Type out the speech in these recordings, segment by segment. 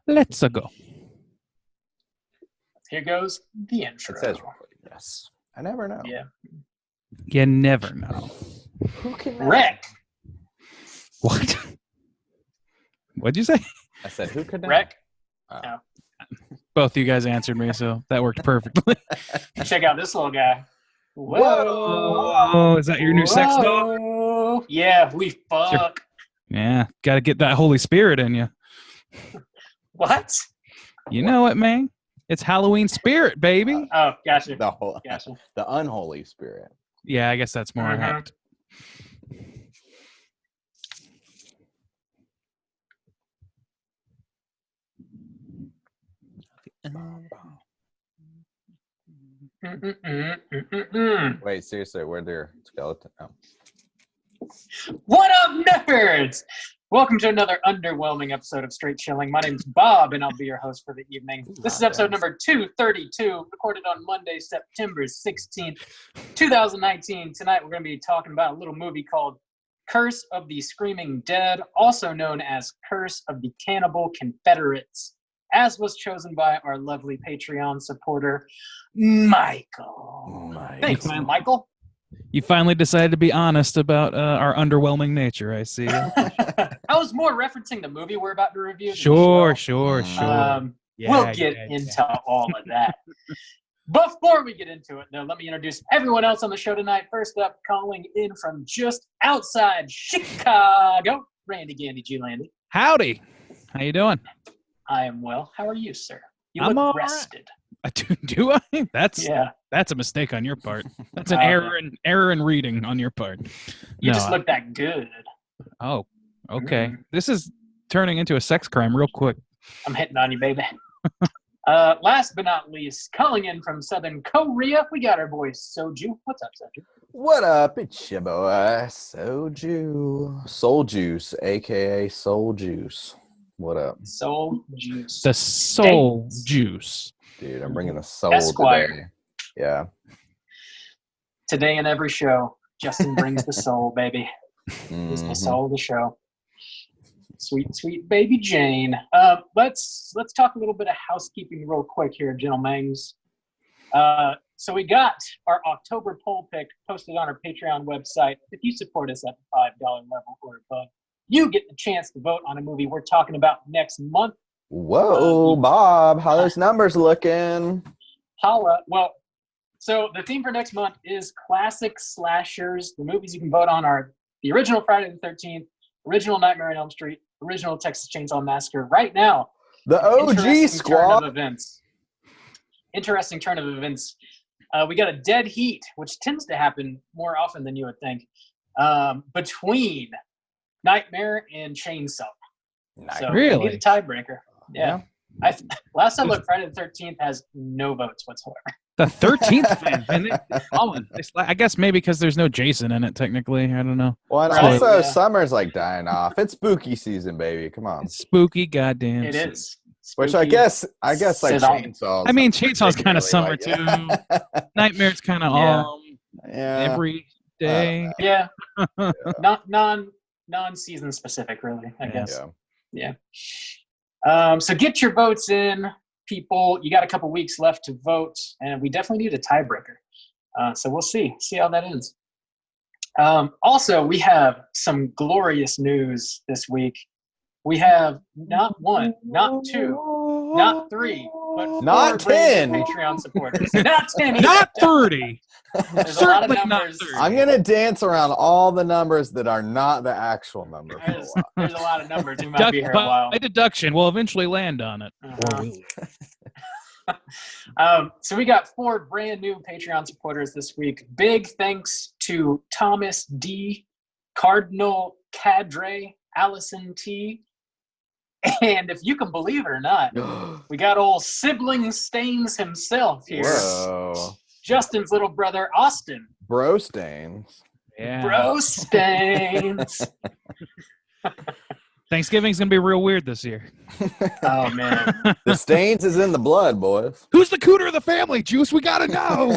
Let's go. Here goes the intro. It says recording. Yes. I never know. Yeah. You never know. Who can Wreck. What? What'd you say? I said, who could know? Wreck. Oh. No. Both of you guys answered me, so that worked perfectly. Check out this little guy. Whoa! Is that your new sex dog? Whoa. Yeah, we fuck. Yeah, got to get that Holy Spirit in you. What? You know it, man. It's Halloween spirit, baby. Oh, gotcha. The unholy spirit. Yeah, I guess that's more Mhm. apt. Wait, seriously, where'd their skeleton? Oh. What up, nerds? Welcome to another underwhelming episode of Straight Chilling. My name's Bob, and I'll be your host for the evening. This is episode number 232, recorded on Monday, September 16th, 2019. Tonight, we're going to be talking about a little movie called Curse of the Screaming Dead, also known as Curse of the Cannibal Confederates, as was chosen by our lovely Patreon supporter, Michael. Thanks, Michael. You finally decided to be honest about our underwhelming nature, I see. I was more referencing the movie we're about to review. Sure. We'll get into all of that. Before we get into it, though, let me introduce everyone else on the show tonight. First up, calling in from just outside Chicago, Randy Gandy G. Landy. Howdy. How you doing? I am well. How are you, sir? You I'm look all rested. Do I? That's a mistake on your part. That's an error in reading on your part. You just look that good. Oh, okay. This is turning into a sex crime real quick. I'm hitting on you, baby. Last but not least, calling in from Southern Korea, we got our boy Soju. What's up, Soju? What up? It's your boy, Soju. Soul Juice, a.k.a. Soul Juice. What up? Soul Juice. The soul juice. Dude, I'm bringing the soul Esquire. today. Yeah. Today in every show, Justin brings the soul, baby. He's the soul of the show. Sweet, sweet baby Jane. Let's talk a little bit of housekeeping real quick here, gentlemen. So we got our October poll pick posted on our Patreon website. If you support us at the $5 level or above, you get the chance to vote on a movie we're talking about next month. Whoa, Bob, how those numbers looking? Holla. Well, so the theme for next month is classic slashers. The movies you can vote on are the original Friday the 13th, original Nightmare on Elm Street, original Texas Chainsaw Massacre. Right now, the OG squad. Interesting turn of events. We got a dead heat, which tends to happen more often than you would think, between Nightmare and Chainsaw. Nice. So Really? we need a tiebreaker. Yeah. Last I looked, Friday the 13th has no votes whatsoever. The 13th, man. I guess maybe because there's no Jason in it, technically. I don't know. Well, and Right, also yeah. Summer's like dying off. It's spooky season, baby. Come on. It's spooky, goddamn. It is. Which Spooky. I guess like Sedona. Chainsaw. I mean, Chainsaw's kind of summer too. Nightmare's kind of every day. Yeah. Not non-season specific, really, I guess. Yeah. So get your votes in, people. You got a couple weeks left to vote, and we definitely need a tiebreaker. So we'll see how that ends. Also, we have some glorious news this week. We have not one, not two, not three, but not 10 Patreon supporters. Not 10 either. Not 30. There's a lot of Certainly not numbers. 30. I'm going to dance around all the numbers that are not the actual number. For a while. There's a lot of numbers. We might be here a while. By deduction, we'll eventually land on it. So we got 4 brand new Patreon supporters this week. Big thanks to Thomas D, Cardinal Cadre, Allison T, and if you can believe it or not, we got old sibling Stains himself here. Whoa. Justin's little brother, Austin. Bro Stains. Yeah. Bro Stains. Thanksgiving's going to be real weird this year. Oh, man. The stains is in the blood, boys. Who's the cooter of the family, Juice? We got to know.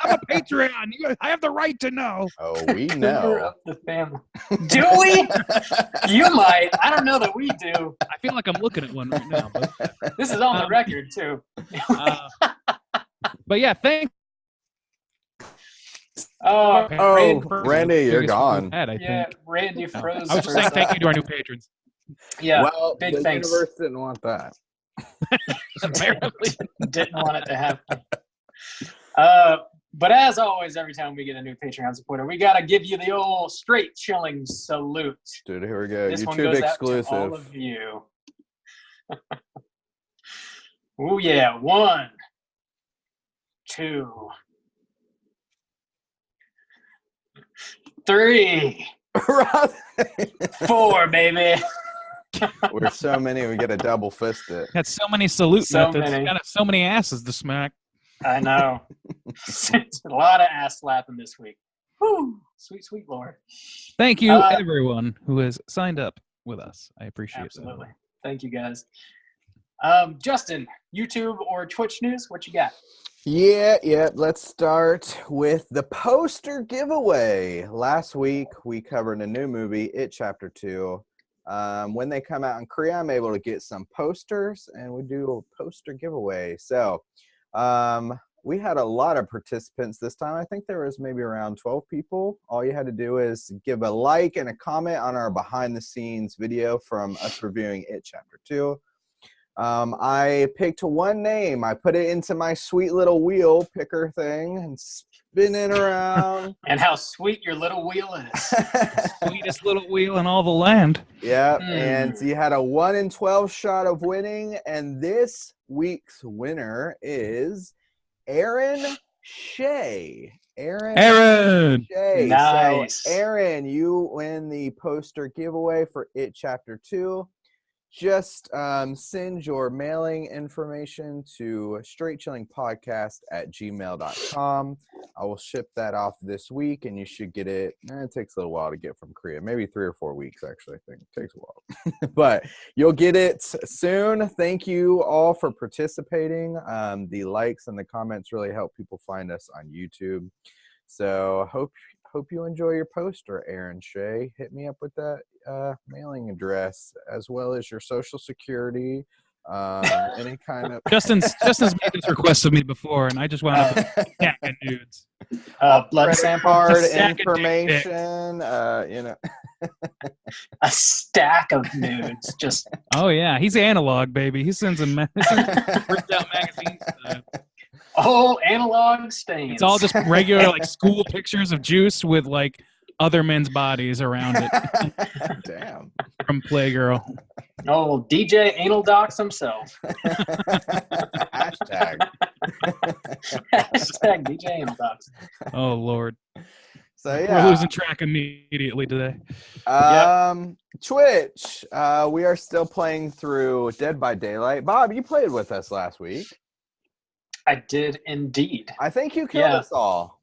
I'm a Patreon. I have the right to know. Oh, we Cooter know. of the family. Do we? You might. I don't know that we do. I feel like I'm looking at one right now. But, This is on the record, too. but yeah, thanks. Oh, Randy, you're gone. Yeah, Randy froze. I was just saying thank you to our new patrons. Yeah, well, big the thanks. universe didn't want that. Apparently. Didn't want it to happen. But as always, every time we get a new Patreon supporter, we got to give you the old straight chilling salute. Dude, here we go. This one YouTube goes exclusive. out to all of you. Oh, yeah. 1, 2, 3, 4, baby. We're so many, we get a double fist it. Got so many salute So methods. many. Got so many asses to smack. I know. It's a lot of ass slapping this week. Whew. Sweet, sweet Lord. Thank you, everyone who has signed up with us. I appreciate it. Absolutely. Thank you, guys. Justin, YouTube or Twitch news? What you got? Yeah. Let's start with the poster giveaway. Last week, we covered a new movie, It Chapter 2. When they come out in Korea, I'm able to get some posters, and we do a poster giveaway. So we had a lot of participants this time. I think there was maybe around 12 people. All you had to do is give a like and a comment on our behind-the-scenes video from us reviewing It Chapter 2. I picked one name. I put it into my sweet little wheel picker thing and spin it around. And how sweet your little wheel is. Sweetest little wheel in all the land. Yeah, and you had a 1 in 12 shot of winning, and this week's winner is Aaron Shea. Aaron Shea. Nice. So, Aaron, you win the poster giveaway for It Chapter 2. Just send your mailing information to straightchillingpodcast@gmail.com. I will ship that off this week, and you should get it. It takes a little while to get from Korea. Maybe 3 or 4 weeks, actually. I think it takes a while. But you'll get it soon. Thank you all for participating. The likes and the comments really help people find us on YouTube. So hope you enjoy your poster, Aaron Shea. Hit me up with that mailing address as well as your social security, any kind of. Justin's made this request of me before, and I just want to stack of nudes. Blood sample. Card Stack of information. A stack of nudes. Just. Oh yeah, he's analog, baby. He sends them prints out magazines. Oh, analog stains. It's all just regular like school pictures of Juice with like other men's bodies around it. Damn. From Playgirl. Oh, DJ Anal Docs himself. Hashtag. Hashtag DJ Anal Docs. Oh Lord. So yeah, we're losing track immediately today. Twitch. We are still playing through Dead by Daylight. Bob, you played with us last week. I did indeed. I think you killed us all.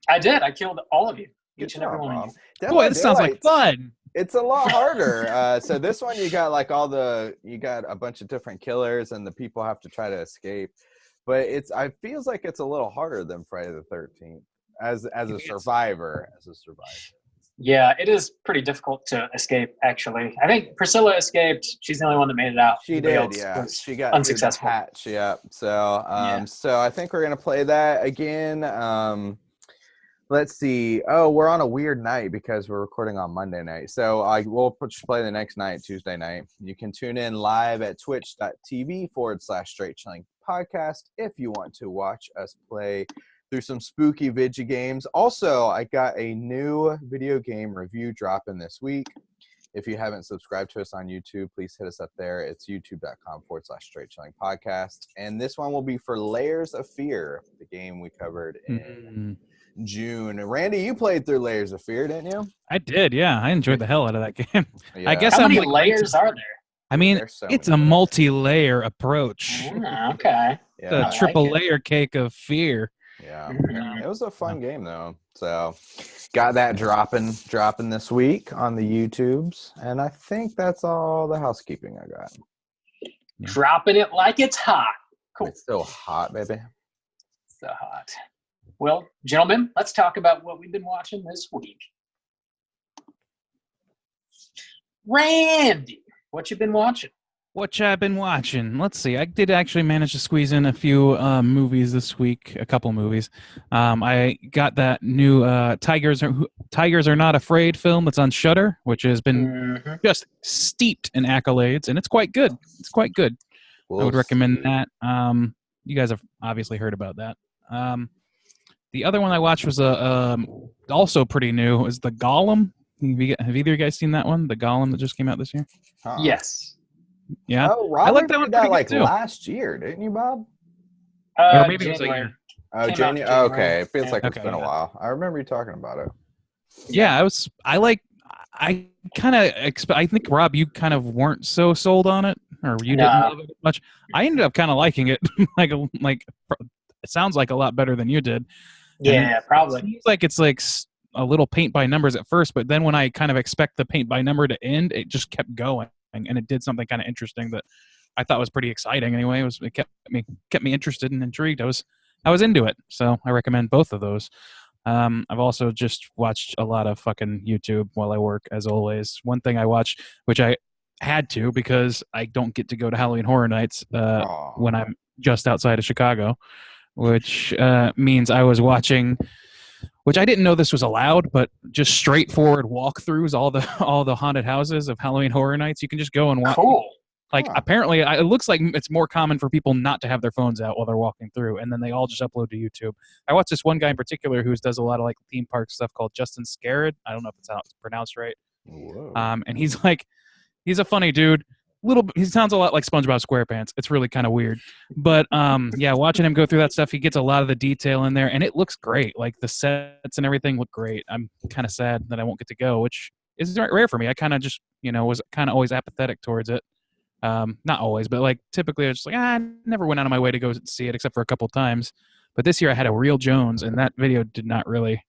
I did. I killed all of you. Good Each and every one of you. Boy, this sounds like fun. It's a lot harder. So this one you got like you got a bunch of different killers and the people have to try to escape. But I feels like it's a little harder than Friday the 13th as a survivor. Yeah, it is pretty difficult to escape, actually. I think Priscilla escaped. She's the only one that made it out. She did, yeah. She got unsuccessful. Hatch, yeah. So I think we're gonna play that again. Let's see. Oh, we're on a weird night because we're recording on Monday night. So we'll play the next night, Tuesday night. You can tune in live at twitch.tv/straightchillingpodcast if you want to watch us play through some spooky video games. Also, I got a new video game review dropping this week. If you haven't subscribed to us on YouTube, please hit us up there. It's youtube.com/straightchillingpodcast. And this one will be for Layers of Fear, the game we covered in June. Randy, you played through Layers of Fear, didn't you? I did, yeah. I enjoyed the hell out of that game. Yeah. I guess How many layers are there? I mean, it's a multi-layer approach. Okay. Yeah. A triple layer cake of fear. Yeah. It was a fun game though. So got that dropping this week on the YouTubes. And I think that's all the housekeeping I got. Yeah. Dropping it like it's hot. Cool. It's still hot, baby. So hot. Well, gentlemen, let's talk about what we've been watching this week. Randy, what you been watching? What I've been watching? Let's see. I did actually manage to squeeze in a few movies this week. A couple movies. I got that new Tigers Are Not Afraid film that's on Shudder, which has been just steeped in accolades, and it's quite good. It's quite good. I would recommend that. You guys have obviously heard about that. The other one I watched was also pretty new. Is The Golem. Have either of you guys seen that one? The Golem that just came out this year? Yes. Yeah. Oh, Robert I like that one did that like too. last year, didn't you, Bob? Or maybe January. it was Oh, January. Okay, it feels like it's been a while. I remember you talking about it. Yeah, I think Rob, you kind of weren't so sold on it, or you didn't love it much. I ended up kind of liking it. like it sounds like a lot better than you did. Yeah, probably. It seems like it's like a little paint by numbers at first, but then when I kind of expect the paint by number to end, it just kept going, and it did something kind of interesting that I thought was pretty exciting. Anyway, it kept me interested and intrigued. I was into it, so I recommend both of those. I've also just watched a lot of fucking YouTube while I work, as always. One thing I watched, which I had to because I don't get to go to Halloween Horror Nights when I'm just outside of Chicago, which means I was watching, which I didn't know this was allowed, but just straightforward walkthroughs, all the haunted houses of Halloween Horror Nights. You can just go and watch. Cool. Apparently, it looks like it's more common for people not to have their phones out while they're walking through, and then they all just upload to YouTube. I watched this one guy in particular who does a lot of like theme park stuff called Justin Scared. I don't know if it's how it's pronounced right. Whoa. And he's a funny dude. He sounds a lot like SpongeBob SquarePants. It's really kind of weird, but yeah, watching him go through that stuff, he gets a lot of the detail in there, and it looks great. Like the sets and everything look great. I'm kind of sad that I won't get to go, which is rare for me. I kind of just was kind of always apathetic towards it. Not always, but like typically I was just like, I never went out of my way to go see it except for a couple times. But this year I had a real Jones, and that video didn't really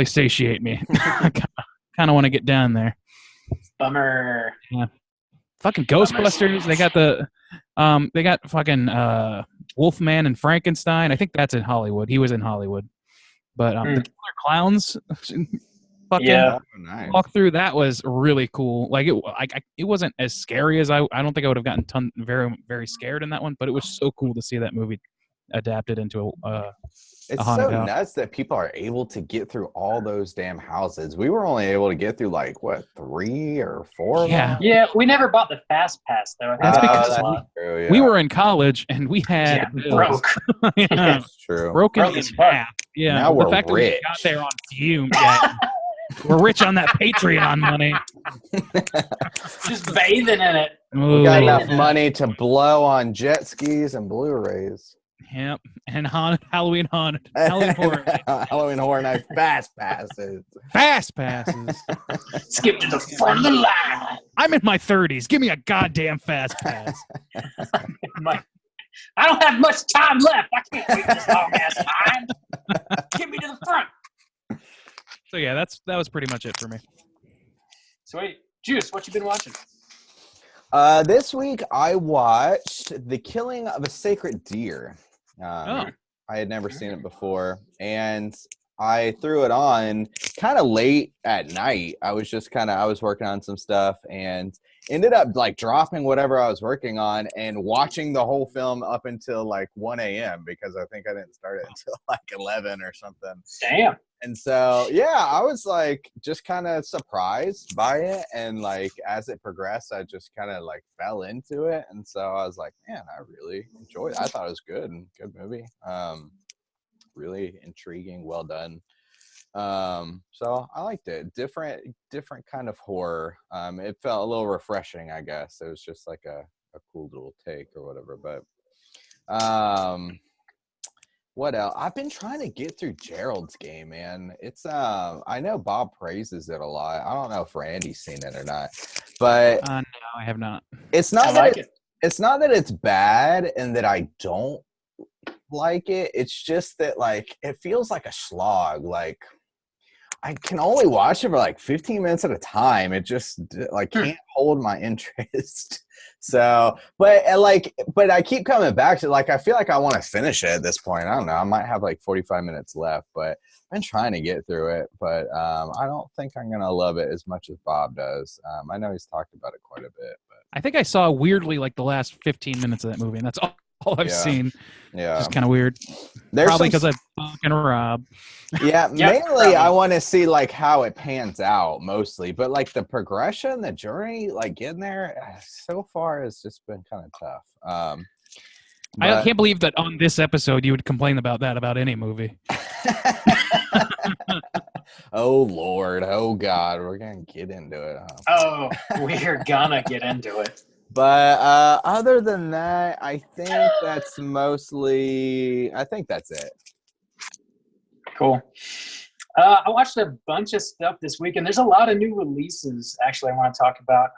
satiate me. I kind of want to get down there. Bummer. Yeah. Fucking Ghostbusters. They got fucking Wolfman and Frankenstein. I think that's in Hollywood. He was in Hollywood. But the Killer Clowns fucking walk through, that was really cool. Like it wasn't as scary as I don't think I would have gotten very, very scared in that one, but it was so cool to see that movie adapted into it's so nuts that people are able to get through all those damn houses. We were only able to get through like what, 3 or 4 of them? Yeah, we never bought the fast pass though. That's because we were in college and we had broke. Yeah, that's true. Broken in half. Yeah, now we're the fact rich. that we got there on fumes. Yeah. We're rich on that Patreon money. Just bathing in it. We got enough money to Blow on jet skis and Blu-rays. Yep, and Halloween Horror Nights. Halloween Horror Nights fast passes. Fast passes. Skip to the front of the line. I'm in my 30s. Give me a goddamn fast pass. I don't have much time left. I can't wait this long ass time. Get me to the front. So yeah, that was pretty much it for me. Sweet. Juice, what you been watching? This week I watched The Killing of a Sacred Deer. I had never seen it before, and I threw it on kind of late at night. I was working on some stuff and ended up like dropping whatever I was working on and watching the whole film up until like 1 a.m. because I think I didn't start it until like 11 or something. Damn. And so, yeah, I was like just kind of surprised by it. And like as it progressed, I just kind of like fell into it. And so I was like, man, I really enjoyed it. I thought it was good movie. Really intriguing, well done. So I liked it. Different kind of horror. It felt a little refreshing, I guess. It was just like a cool little take or whatever. But what else? I've been trying to get through Gerald's Game, man. It's I know Bob praises it a lot. I don't know if Randy's seen it or not, but no, I have not. It's not that it's bad and that I don't like it. It's just that like it feels like a slog. Like I can only watch it for like 15 minutes at a time. It just like can't hold my interest. So, but I keep coming back to like I feel like I want to finish it at this point. I don't know. I might have like 45 minutes left, but I've been trying to get through it. But I don't think I'm gonna love it as much as Bob does. I know he's talked about it quite a bit, but I think I saw weirdly like the last 15 minutes of that movie, and that's all I've seen. Yeah, just kind of weird. There's probably because I fucking Rob. Yeah, Yeah, mainly probably. I want to see like how it pans out mostly, but like the progression, the journey, like getting there so far has just been kind of tough. I can't believe that on this episode you would complain about that about any movie. Oh Lord, oh God, we're gonna get into it. Oh, we're gonna get into it. But other than that, I think that's it. Cool. I watched a bunch of stuff this week, and there's a lot of new releases actually I want to talk about.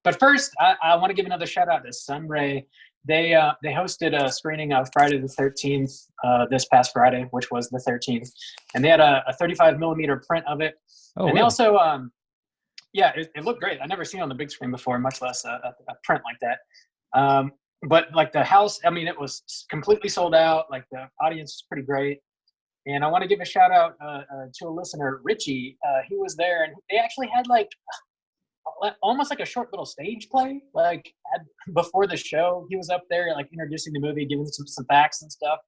But first, I want to give another shout out to Sunray. They hosted a screening of Friday the 13th this past Friday, which was the 13th, and they had a 35 millimeter print of it. Oh, and really? they also, it looked great. I've never seen it on the big screen before, much less a print like that. But like the house, I mean, it was completely sold out. Like the audience was pretty great. And I want to give a shout out to a listener, Richie. He was there, and they actually had like almost like a short little stage play. Like before the show, he was up there like introducing the movie, giving some facts and stuff.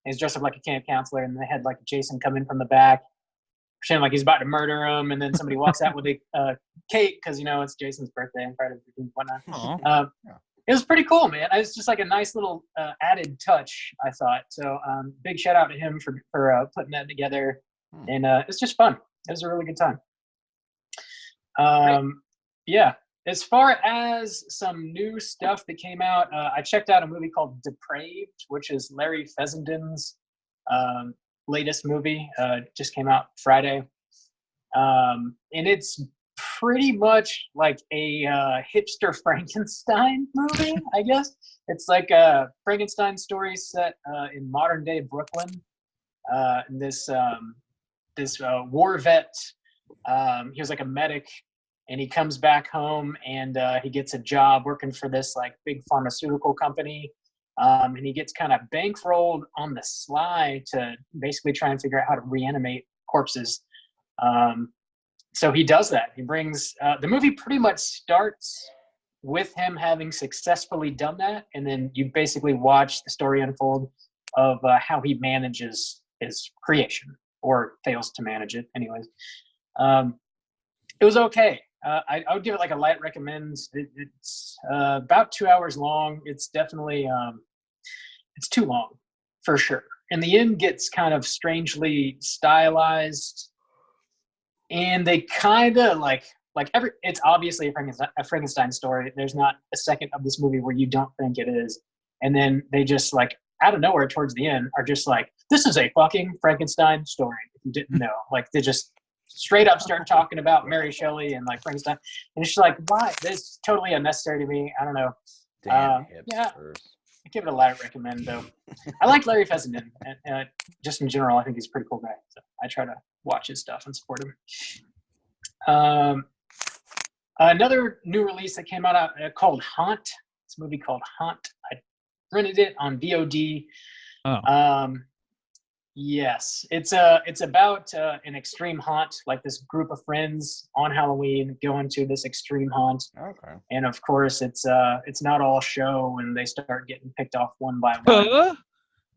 And he's dressed up like a camp counselor, and they had like Jason come in from the back, pretending like he's about to murder him, and then somebody walks out with a cake because it's Jason's birthday and Friday the 13th, whatnot. It was pretty cool, man. It's just like a nice little added touch, I thought. So big shout out to him for putting that together. And it's just fun. It was a really good time. Yeah. As far as some new stuff that came out, I checked out a movie called Depraved, which is Larry Fessenden's latest movie. Just came out Friday. And it's pretty much like a hipster Frankenstein movie, I guess. It's like a Frankenstein story set in modern day Brooklyn. And this war vet, he was like a medic, and he comes back home and he gets a job working for this like big pharmaceutical company. And he gets kind of bankrolled on the sly to basically try and figure out how to reanimate corpses. So he does that. He brings the movie pretty much starts with him having successfully done that, and then you basically watch the story unfold of how he manages his creation, or fails to manage it. Anyways, it was okay. I would give it like a light recommend. It's about 2 hours long. It's definitely it's too long for sure. And the end gets kind of strangely stylized. And they kind of it's obviously a Frankenstein story. There's not a second of this movie where you don't think it is. And then they just like out of nowhere towards the end are just like, this is a fucking Frankenstein story. If you didn't know, like they just straight up start talking about Mary Shelley and like Frankenstein. And it's just like, why? This is totally unnecessary to me. I don't know. Damn yeah, hipsters. I give it a light recommend though. I like Larry Fessenden, and just in general, I think he's a pretty cool guy. So I try to watch his stuff and support him. Another new release that came out called Haunt. This movie called Haunt. I rented it on VOD. Oh. Yes, it's about an extreme haunt. Like this group of friends on Halloween go into this extreme haunt. Okay. And of course, it's not all show, and they start getting picked off one by one.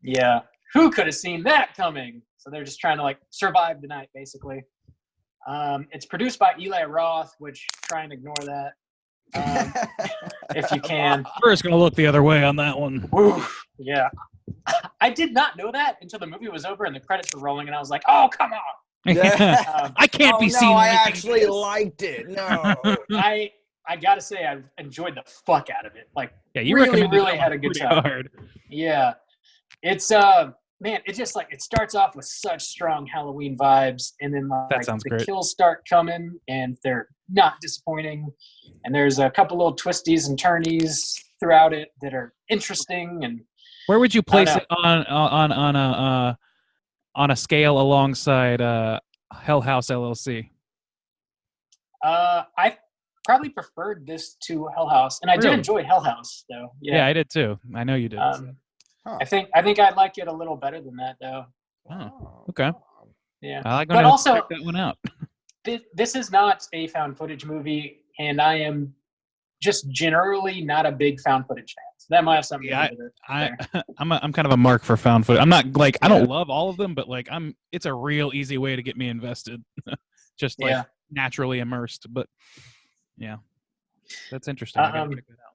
Yeah, who could have seen that coming? So they're just trying to like survive the night, basically. It's produced by Eli Roth, which try and ignore that if you can. We're just gonna look the other way on that one. Oof, yeah. I did not know that until the movie was over and the credits were rolling, and I was like, "Oh, come on!" I can't be seen. I actually liked it. No, I gotta say, I enjoyed the fuck out of it. Like, yeah, you really had a good time. Hard. Yeah, it's man, it just like it starts off with such strong Halloween vibes, and then like the great. kills start coming, and they're not disappointing. And there's a couple little twisties and turnies throughout it that are interesting, and Where would you place know. it on a scale alongside Hell House LLC? I probably preferred this to Hell House, and I did Really? enjoy Hell House though. Yeah, I did too. I know you did. Huh. I think I like it a little better than that though. Oh, okay. Yeah, I'm but gonna also check that one out. this is not a found footage movie, and I am just generally not a big found footage fan. So that might have something to do with it. I'm kind of a mark for found footage. I'm not like I Yeah. don't love all of them, but like it's a real easy way to get me invested. Just like naturally immersed. But yeah, that's interesting. I gotta check that out.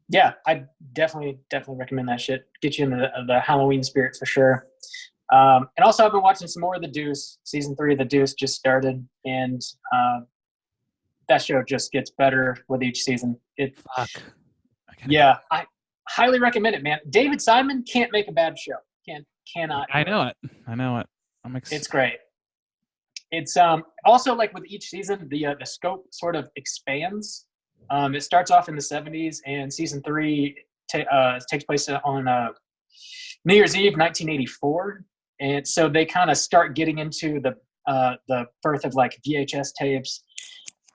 Yeah, I definitely recommend that shit. Get you into the Halloween spirit for sure. And also, I've been watching some more of The Deuce. Season 3 of The Deuce just started, and that show just gets better with each season. I highly recommend it, man. David Simon can't make a bad show. Cannot. I know it. I'm excited. It's great. It's also like with each season, the scope sort of expands. It starts off in the 70s, and season 3 takes place on New Year's Eve, 1984. And so they kind of start getting into the birth of like VHS tapes,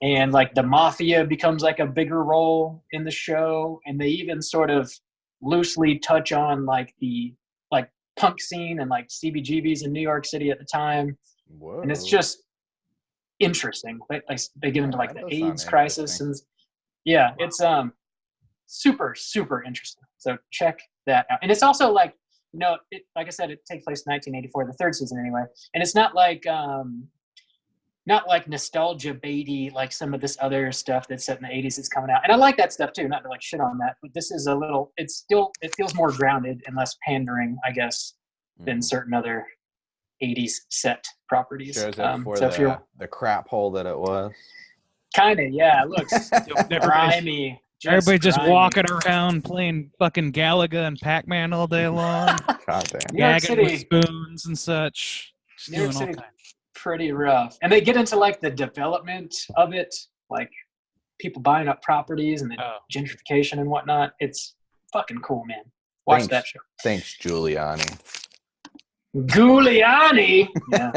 and like the mafia becomes like a bigger role in the show. And they even sort of loosely touch on like the like punk scene and like CBGBs in New York City at the time. Whoa. And it's just interesting. They get into like the AIDS crisis, and yeah, it's super, super interesting. So check that out. And it's also like, like I said, it takes place in 1984, the third season anyway. And it's not like nostalgia baity like some of this other stuff that's set in the 80s that's coming out. And I like that stuff too, not to like shit on that, but this is it feels more grounded and less pandering, I guess, than certain other 80s set properties. Shows it for the crap hole that it was. Kind of, yeah. It looks grimy. Everybody just walking around playing fucking Galaga and Pac-Man all day long. God damn. Gagging with spoons and such. New York City, pretty rough. And they get into like the development of it, like people buying up properties and the gentrification and whatnot. It's fucking cool, man. Watch that show. Thanks, Giuliani. Giuliani? Yeah.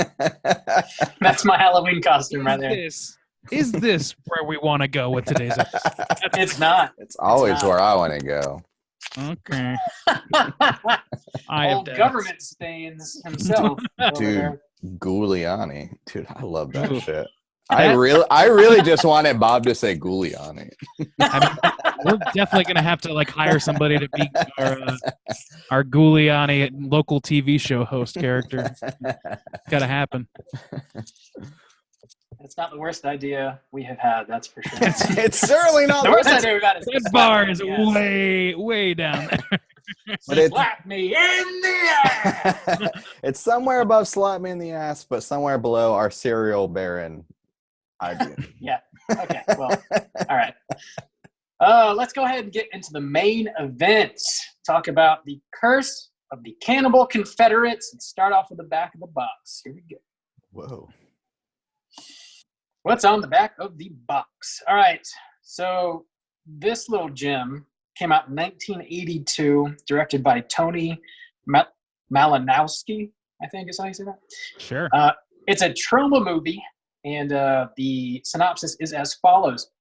That's my Halloween costume right there. Is this where we want to go with today's episode? It's not. It's always where I want to go. Okay. Old government stains himself. Dude, Giuliani. Dude, I love that shit. I really just wanted Bob to say Giuliani. We're definitely gonna have to like hire somebody to be our Giuliani local TV show host character. Gotta happen. It's not the worst idea we have had, that's for sure. It's certainly not the worst idea we've had. That bar is way down there. But slap me in the ass. It's somewhere above slap me in the ass, but somewhere below our cereal baron idea. Yeah. Okay. Well, all right. Let's go ahead and get into the main event. Talk about the curse of the Cannibal Confederates and start off with the back of the box. Here we go. Whoa. What's on the back of the box? All right. So this little gem came out in 1982, directed by Tony Malinowski, I think is how you say that. Sure. It's a trauma movie, and the synopsis is as follows.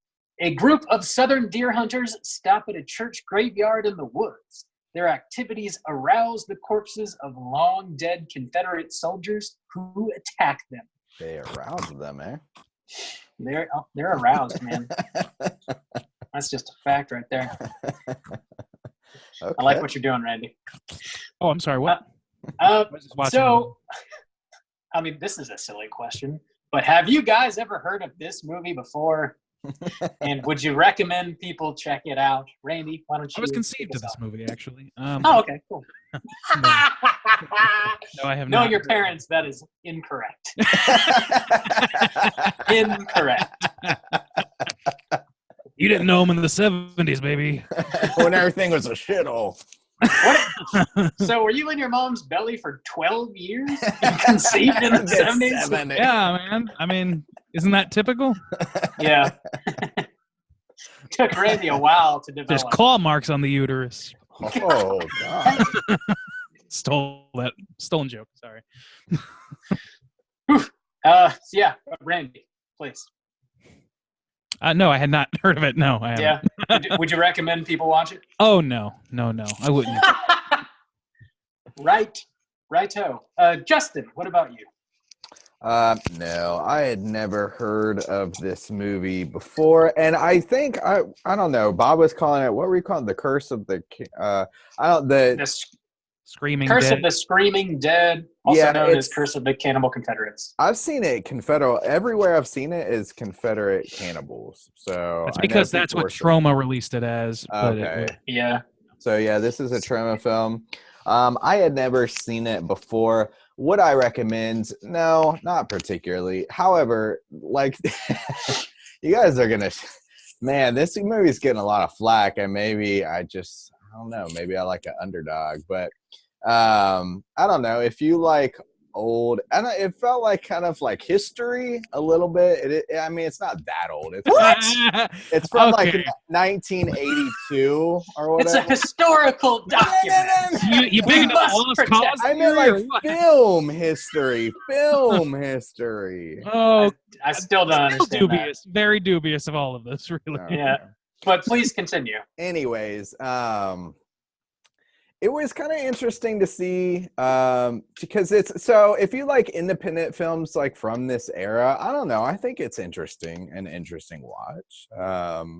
A group of southern deer hunters stop at a church graveyard in the woods. Their activities arouse the corpses of long-dead Confederate soldiers who attack them. They aroused them, eh? They're aroused, man. That's just a fact right there. Okay. I like what you're doing, Randy. Oh, I'm sorry. What? So, I mean, this is a silly question, but have you guys ever heard of this movie before? And would you recommend people check it out? Randy, why don't you? I was conceived of this movie, actually. Oh, okay, cool. No, I have not. No, your parents, that is incorrect. Incorrect. You didn't know him in the 70s, baby. When everything was a shithole. So were you in your mom's belly for 12 years? Conceived in the 70s? Yeah, man. I mean, isn't that typical? Yeah. Took Randy a while to develop. There's claw marks on the uterus. Oh God. Stolen joke. Sorry. Yeah, Randy, please. No, I had not heard of it. No, I haven't. Yeah. Would you recommend people watch it? Oh no, I wouldn't. Righto. Justin, what about you? No, I had never heard of this movie before, and I think I don't know. Bob was calling it, what were you calling it? The Curse of the The Screaming Curse Dead. of the Screaming Dead, also Yeah, known as Curse of the Cannibal Confederates. I've seen it Confederate. Everywhere I've seen it is Confederate cannibals. So That's I know because that's people what were saying- Trauma released it as. But Okay. Yeah. So yeah, this is a Trauma film. I had never seen it before. Would I recommend? No, not particularly. However, like you guys are gonna, man, this movie's getting a lot of flack, and maybe I don't know. Maybe I like an underdog, but I don't know if you like old. It felt like kind of like history a little bit. I mean, it's not that old. It's from like 1982 or whatever. It's a historical document. You big into lost cause? I mean, like film history. Oh, I still don't understand dubious. Very dubious of all of this, really. Yeah. But please continue. Anyways, it was kind of interesting to see because it's so if you like independent films like from this era, I don't know, I think it's an interesting watch.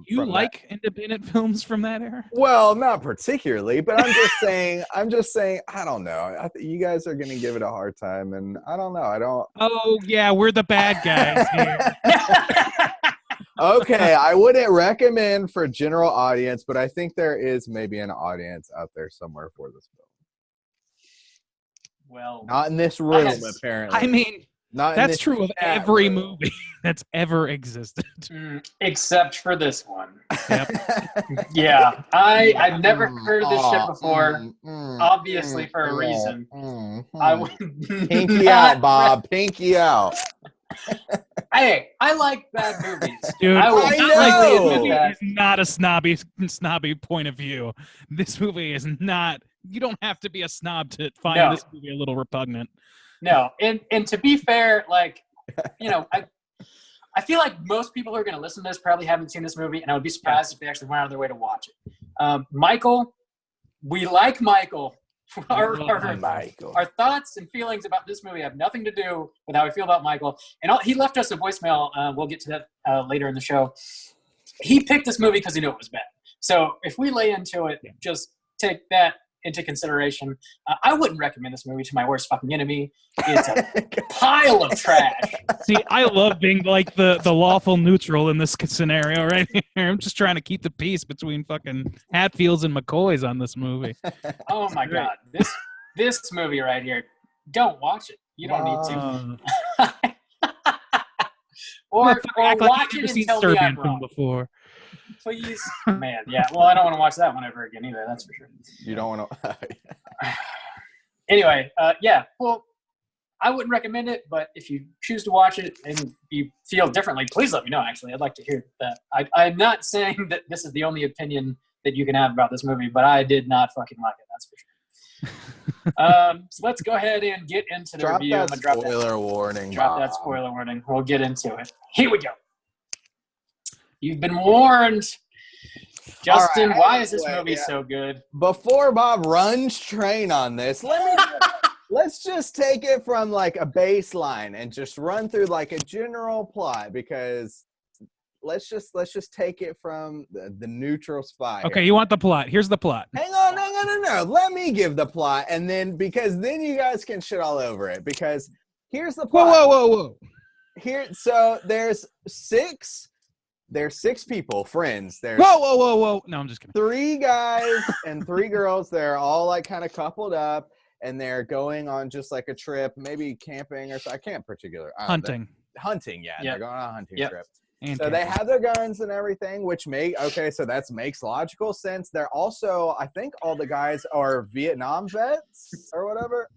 You like independent films from that era? Well, not particularly, but I'm just saying, I don't know. You guys are going to give it a hard time, and I don't know. Oh yeah, we're the bad guys here. Okay, I wouldn't recommend for general audience, but I think there is maybe an audience out there somewhere for this film. Well, Not in this room, apparently. I mean, that's true of every movie that's ever existed. Except for this one. Yep. Yeah, I've never heard of this shit before. Obviously, for a reason. I would Pinky out, Bob. Pinky out. Hey, I like bad movies. Dude, I know. This movie is not a snobby point of view. This movie is not. You don't have to be a snob to find this movie a little repugnant. No, and to be fair, like, you know, I feel like most people who are going to listen to this probably haven't seen this movie, and I would be surprised if they actually went out of their way to watch it. Michael, we like Michael. Our thoughts and feelings about this movie have nothing to do with how we feel about Michael. And he left us a voicemail. We'll get to that later in the show. He picked this movie because he knew it was bad. So if we lay into it, just take that into consideration. I wouldn't recommend this movie to my worst fucking enemy. It's a pile of trash. See, I love being like the lawful neutral in this scenario right here. I'm just trying to keep the peace between fucking Hatfields and McCoys on this movie. Oh my God. This movie right here, don't watch it. You don't need to. or watch it and tell me I'm wrong. Before. Please, man. Yeah. Well, I don't want to watch that one ever again either. That's for sure. You don't want to. Anyway, yeah. Well, I wouldn't recommend it, but if you choose to watch it and you feel differently, please let me know. Actually, I'd like to hear that. I'm not saying that this is the only opinion that you can have about this movie, but I did not fucking like it. That's for sure. So let's go ahead and get into the review. I'm gonna drop that spoiler warning. Drop that spoiler warning. We'll get into it. Here we go. You've been warned. Justin, why is this movie so good? Before Bob runs train on this, let's just take it from like a baseline and just run through like a general plot, because let's just take it from the neutral spot. Okay, you want the plot. Here's the plot. Hang on, no. Let me give the plot, and then because then you guys can shit all over it, because here's the plot. Whoa. So there's six people, friends. There's whoa. No, I'm just kidding. 3 guys and 3 girls. They're all like kind of coupled up, and they're going on just like a trip, maybe camping or so. I can't particular. Hunting. Hunting, yeah. They're going on a hunting trip. And so they have their guns and everything, which so that makes logical sense. They're also, I think all the guys are Vietnam vets or whatever,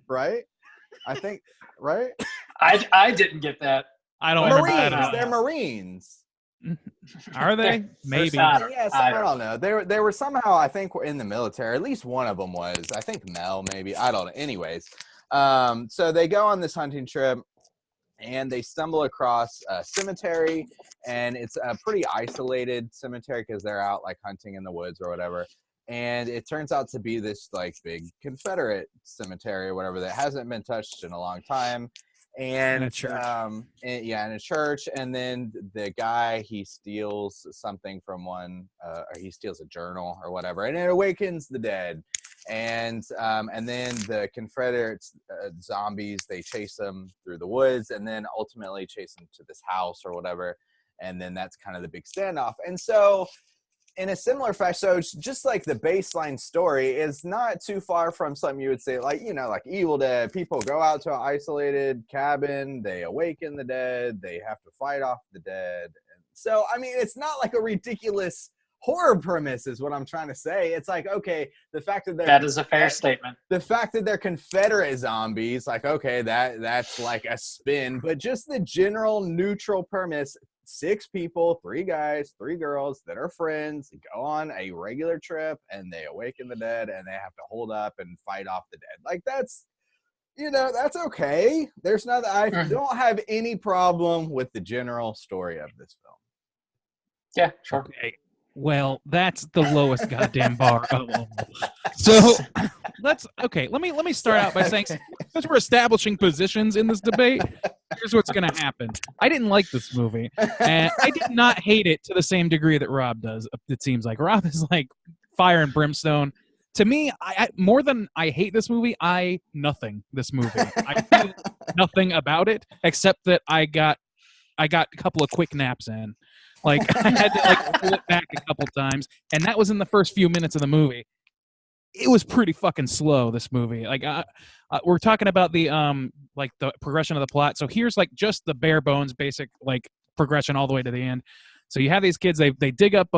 right? I think, right? I didn't get that. I don't Marines. remember that. They're Marines. Are they? Maybe. Yes, I don't know. They were somehow, I think, were in the military. At least one of them was. I think Mel, maybe. I don't know. Anyways, so they go on this hunting trip, and they stumble across a cemetery, and it's a pretty isolated cemetery because they're out like hunting in the woods or whatever. And it turns out to be this like big Confederate cemetery or whatever that hasn't been touched in a long time. And In a church. in a church. And then the guy, he steals something from one, or he steals a journal or whatever, and it awakens the dead. And then the Confederates, zombies, they chase them through the woods, and then ultimately chase them to this house or whatever. And then that's kind of the big standoff. And so, in a similar fashion, so it's just like the baseline story is not too far from something you would say, like, you know, like Evil Dead. People go out to an isolated cabin, they awaken the dead, they have to fight off the dead. And so, I mean, it's not like a ridiculous horror premise is what I'm trying to say. It's like, okay, the fact that that is a fair statement. The fact that they're Confederate zombies, like, okay, that's like a spin, but just the general neutral premise. 6 people, 3 guys, 3 girls that are friends, go on a regular trip, and they awaken the dead, and they have to hold up and fight off the dead. Like, that's, you know, that's okay. There's nothing. I don't have any problem with the general story of this film. Yeah, sure. Okay. Well, that's the lowest goddamn bar of all. So let me start out by saying, because we're establishing positions in this debate, here's what's going to happen. I didn't like this movie, and I did not hate it to the same degree that Rob does. It seems like Rob is like fire and brimstone. To me, I more than I hate this movie, nothing this movie. I feel nothing about it except that I got a couple of quick naps in. Like, I had to like pull it back a couple times, and that was in the first few minutes of the movie. It was pretty fucking slow, this movie. Like, we're talking about the like the progression of the plot. So here's like just the bare bones basic like progression all the way to the end. So you have these kids, they dig up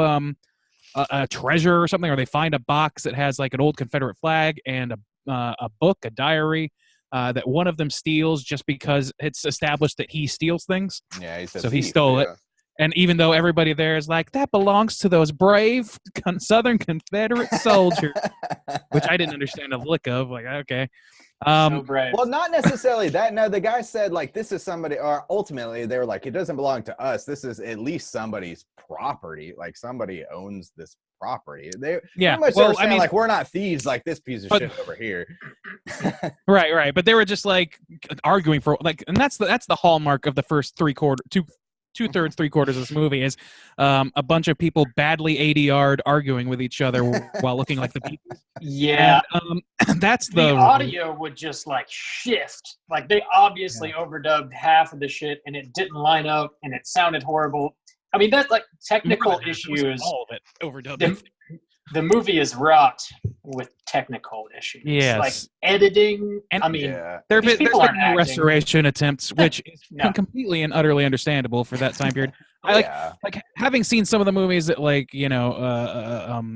a treasure or something, or they find a box that has like an old Confederate flag and a book, a diary. That one of them steals just because it's established that he steals things. Yeah, he says so he stole it. And even though everybody there is like, that belongs to those brave Southern Confederate soldiers, which I didn't understand a lick of. Like, okay. So brave. Well, not necessarily that. No, the guy said, like, this is somebody, or ultimately they were like, it doesn't belong to us. This is at least somebody's property. Like, somebody owns this property. They pretty much were saying, like, we're not thieves like this piece of shit over here. Right. But they were just like arguing for like, and that's the hallmark of the first two-thirds, 3/4 of this movie is a bunch of people badly ADR'd arguing with each other while looking like the Beatles. Yeah. And, that's the audio would just like shift. Like, they obviously overdubbed half of the shit, and it didn't line up, and it sounded horrible. I mean, that's like technical issues. All of it overdubbed. The movie is wrought with technical issues. Yes. Like editing. And I mean, there's been no restoration attempts, which is completely and utterly understandable for that time period. I like having seen some of the movies that, like, you know,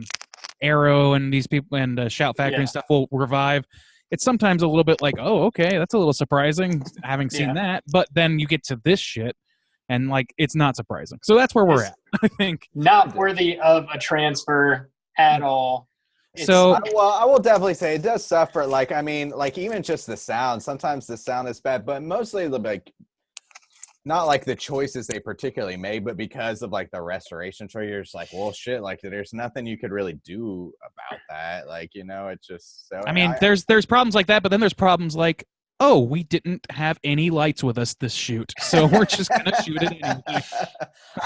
Arrow and these people and Shout Factory and stuff will revive. It's sometimes a little bit like, oh, okay, that's a little surprising having seen that. But then you get to this shit, and like, it's not surprising. So that's where we're at, I think. Not worthy of a transfer at all. I will definitely say it does suffer. Like, I mean, like, even just the sound. Sometimes the sound is bad, but mostly the like, not like the choices they particularly made, but because of like the restoration tree, you're just like, well, shit. Like, there's nothing you could really do about that. Like, you know, it's just so. I mean, there's problems like that, but then there's problems like, oh, we didn't have any lights with us this shoot, so we're just gonna shoot it anyway.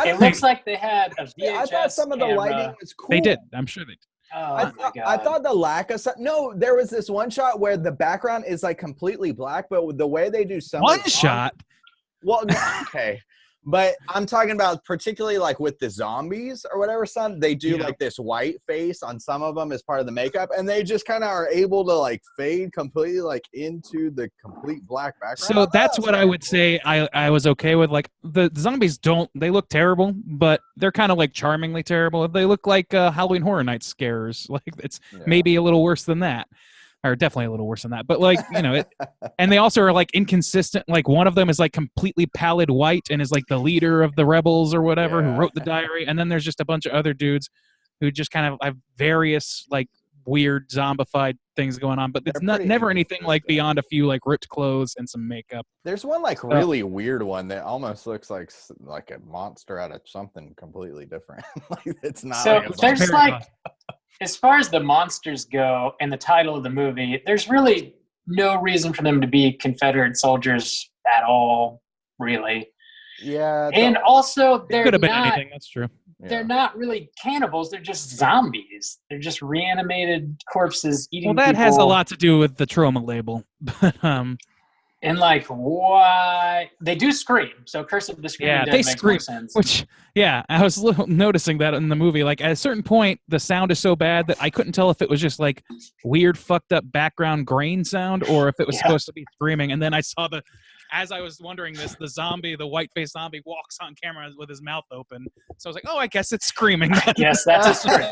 It looks like they had a VHS I thought some of the lighting was cool. They did. I'm sure they did. Oh, I thought the lack of no, there was this one shot where the background is like completely black, but with the way they do some shot. Well, no, okay. But I'm talking about particularly like with the zombies or whatever, they do like this white face on some of them as part of the makeup, and they just kind of are able to like fade completely like into the complete black background. So that's what I would say I was okay with. Like, the zombies they look terrible, but they're kind of like charmingly terrible. They look like Halloween Horror Nights scares. Like, it's maybe a little worse than that. or definitely a little worse than that. But like, and they also are like inconsistent. Like one of them is like completely pallid white and is like the leader of the rebels or whatever who wrote the diary. And then there's just a bunch of other dudes who just kind of have various like weird zombified things going on, but it's never anything like beyond a few like ripped clothes and some makeup. There's one like really weird one that almost looks like a monster out of something completely different. Like it's not. So there's like, as far as the monsters go and the title of the movie, there's really no reason for them to be Confederate soldiers at all, really. Yeah. And also they're could have been not anything. That's true. They're not really cannibals. They're just zombies. They're just reanimated corpses eating people. Well, that has a lot to do with the trauma label. But, and like, why? They do scream. So Curse of the Screaming Dead makes more sense. Which, yeah, I was noticing that in the movie. Like, at a certain point, the sound is so bad that I couldn't tell if it was just like weird, fucked up background grain sound or if it was supposed to be screaming. And then I saw as I was wondering this, the white-faced zombie walks on camera with his mouth open. So I was like, oh, I guess it's screaming. Yes, that's a scream.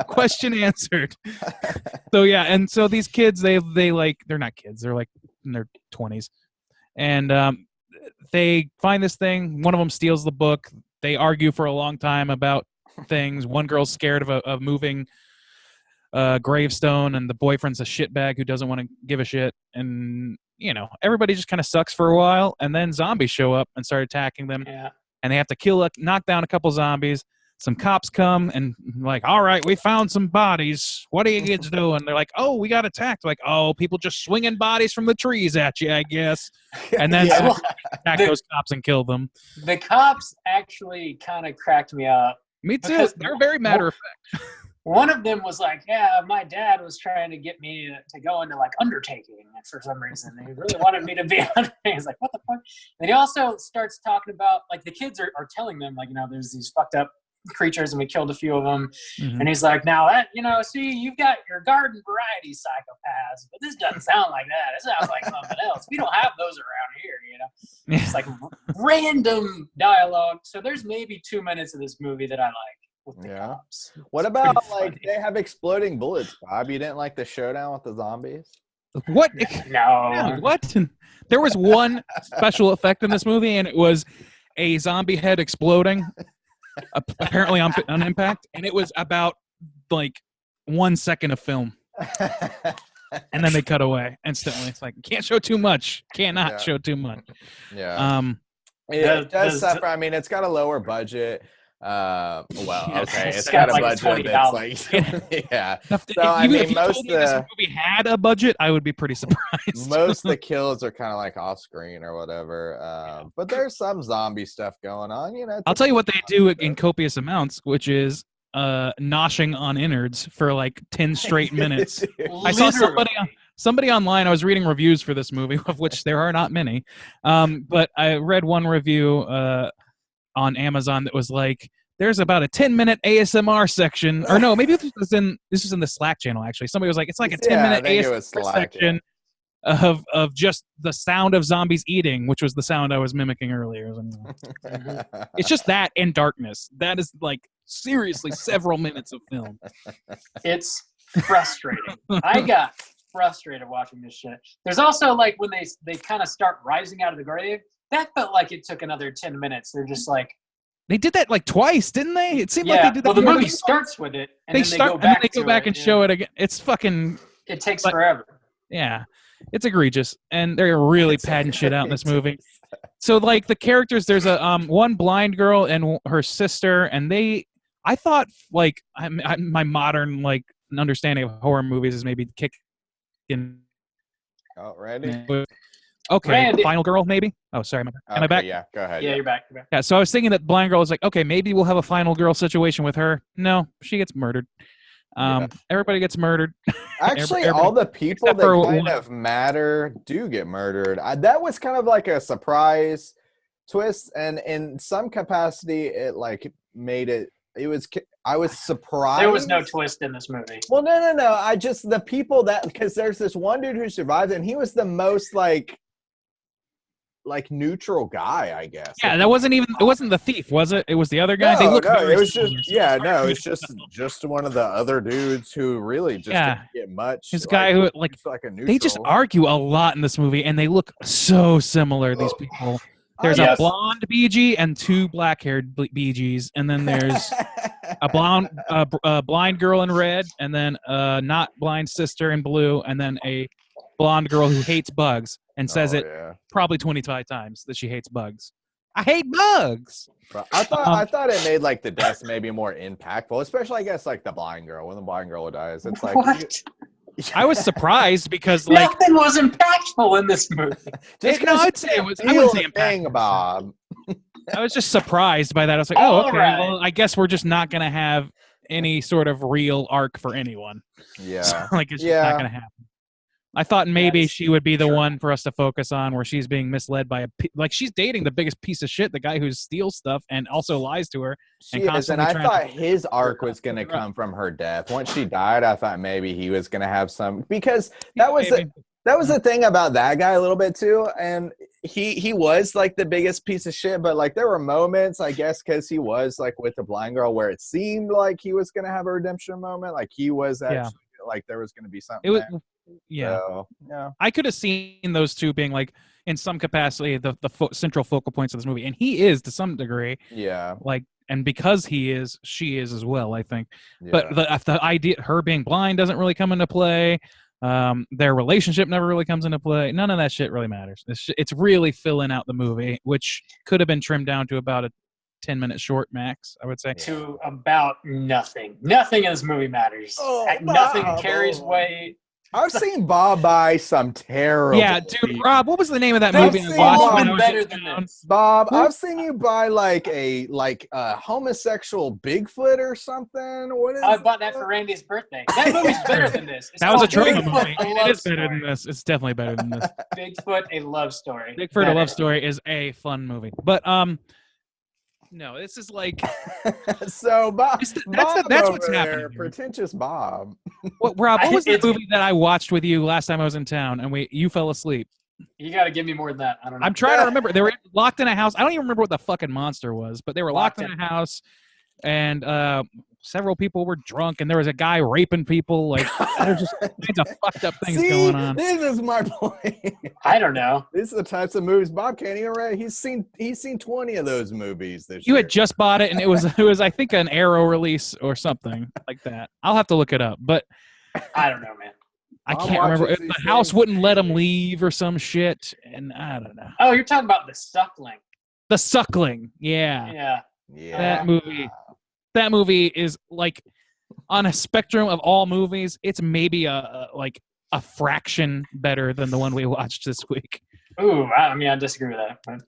Question answered. So yeah, and so these kids, they're not kids. They're like in their 20s. And they find this thing. One of them steals the book. They argue for a long time about things. One girl's scared of moving gravestone, and the boyfriend's a shitbag who doesn't want to give a shit. And everybody just kind of sucks for a while, and then zombies show up and start attacking them. Yeah. And they have to knock down a couple zombies. Some cops come and like, all right, we found some bodies. What are you kids doing? They're like, oh, we got attacked. Like, oh, people just swinging bodies from the trees at you, I guess. And then attack those cops and kill them. The cops actually kind of cracked me up. Me too. They're very matter of fact. One of them was like, yeah, my dad was trying to get me to go into like undertaking for some reason. He really wanted me to be undertaking. He's like, what the fuck? And he also starts talking about, like, the kids are telling them, like, there's these fucked up creatures and we killed a few of them. Mm-hmm. And he's like, now that, see, you've got your garden variety psychopaths, but this doesn't sound like that. It sounds like something else. We don't have those around here, It's like random dialogue. So there's maybe 2 minutes of this movie that I like. With the cops. What about like they have exploding bullets, Bob? You didn't like the showdown with the zombies? What? No. Yeah, what? There was one special effect in this movie, and it was a zombie head exploding, apparently on impact, and it was about like 1 second of film. And then they cut away instantly. It's like, can't show too much. Cannot show too much. Yeah. It does suffer. I mean, it's got a lower budget. It's got a like budget that's like yeah. So if you told me this movie had a budget, I would be pretty surprised. Most of the kills are kind of like off screen or whatever, but there's some zombie stuff going on. I'll tell you what they do in copious amounts, which is noshing on innards for like 10 straight minutes. I saw somebody online. I was reading reviews for this movie, of which there are not many, but I read one review on Amazon that was like, there's about a 10-minute ASMR section, or no, maybe this was in the Slack channel actually. Somebody was like, it's like a 10-minute ASMR section of just the sound of zombies eating, which was the sound I was mimicking earlier. It's just that and darkness. That is like seriously several minutes of film. It's frustrating. I got frustrated watching this shit. There's also like when they kind of start rising out of the grave. That felt like it took another 10 minutes. They're just like... They did that like twice, didn't they? It seemed like they did that. Well, the movie starts with it, and then they go back and show it again. It's fucking... It takes forever. Yeah. It's egregious. And they're really padding shit out in this movie. So, like, the characters, there's a one blind girl and her sister, and I thought, like, my modern, like, understanding of horror movies is maybe kicking... Oh, ready? Okay, Randy. final girl, maybe? Oh, sorry. Am I back? Yeah, go ahead. Yeah, you're back. Yeah, so I was thinking that blind girl was like, okay, maybe we'll have a final girl situation with her. No, she gets murdered. Everybody gets murdered. Actually, all the people that kind of matter do get murdered. That was kind of like a surprise twist, and in some capacity, it like made it. I was surprised. There was no twist in this movie. Well, no. The people because there's this one dude who survived, and he was the most like. like neutral guy, I guess. Yeah, that wasn't even. It wasn't the thief, was it? It was the other guy. They No, look no, very it was similar, just so hard for me it's to tell. just one of the other dudes who really just didn't get much. This guy who like just like a they just neutral. argue a lot in this movie, and they look so similar. These people. There's a Yes. blonde BG and two black-haired BGs, and then there's a blind girl in red, and then a not blind sister in blue, and then a blonde girl who hates bugs and says it probably 25 times that she hates bugs. I hate bugs. I thought it made like the deaths maybe more impactful, especially I guess like the blind girl. When the blind girl dies, it's like What? I was surprised because like Nothing was impactful in this movie. I'd say it was. I wouldn't say thing, impactful. Bob. I was just surprised by that. I was like, oh, okay. Well, I guess we're just not gonna have any sort of real arc for anyone. Yeah, so, like it's just not gonna happen. I thought maybe she would be the one for us to focus on, where she's being misled by she's dating the biggest piece of shit, the guy who steals stuff and also lies to her. And I thought his arc was going to come from her death. Once she died, I thought maybe he was going to have some, because that was the thing about that guy a little bit too. And he was like the biggest piece of shit, but like there were moments, I guess, because he was like with the blind girl, where it seemed like he was going to have a redemption moment. Like he was actually like there was going to be something. It was. there. Yeah. So, yeah. I could have seen those two being like in some capacity the central focal points of this movie, and he is to some degree. Yeah. Like, and because he is, she is as well, I think. Yeah. But the idea, her being blind, doesn't really come into play. Their relationship never really comes into play. None of that shit really matters. It's really filling out the movie, which could have been trimmed down to about a 10-minute short max, I would say. To about nothing. Nothing in this movie matters. Nothing carries weight. I've seen Bob buy some terrible. Yeah, dude, Rob, what was the name of that movie? Better than this. Bob, I've seen you buy like a homosexual Bigfoot or something. What is? I bought that for Randy's birthday. That movie's better than this. That was a trauma movie. It is better than this. It's definitely better than this. Bigfoot, a love story. Bigfoot, a love story is a fun movie, but no, this is like so Bob. That's what's happening. Pretentious Bob. Rob, what was the movie that I watched with you last time I was in town and you fell asleep? You got to give me more than that. I don't know. I'm trying to remember. They were locked in a house. I don't even remember what the fucking monster was, but they were locked in a house, and several people were drunk, and there was a guy raping people. Like there's just kinds of fucked up things going on. This is my point. I don't know. These are the types of movies Bob can't even write. He's seen 20 of those movies this year. You had just bought it, and it was I think an Arrow release or something like that. I'll have to look it up, but I don't know, man. I can't remember. The house wouldn't let him leave or some shit, and I don't know. Oh, you're talking about The Suckling. The Suckling, yeah. That movie is like on a spectrum of all movies. It's maybe a fraction better than the one we watched this week. Ooh, I mean, I disagree with that, but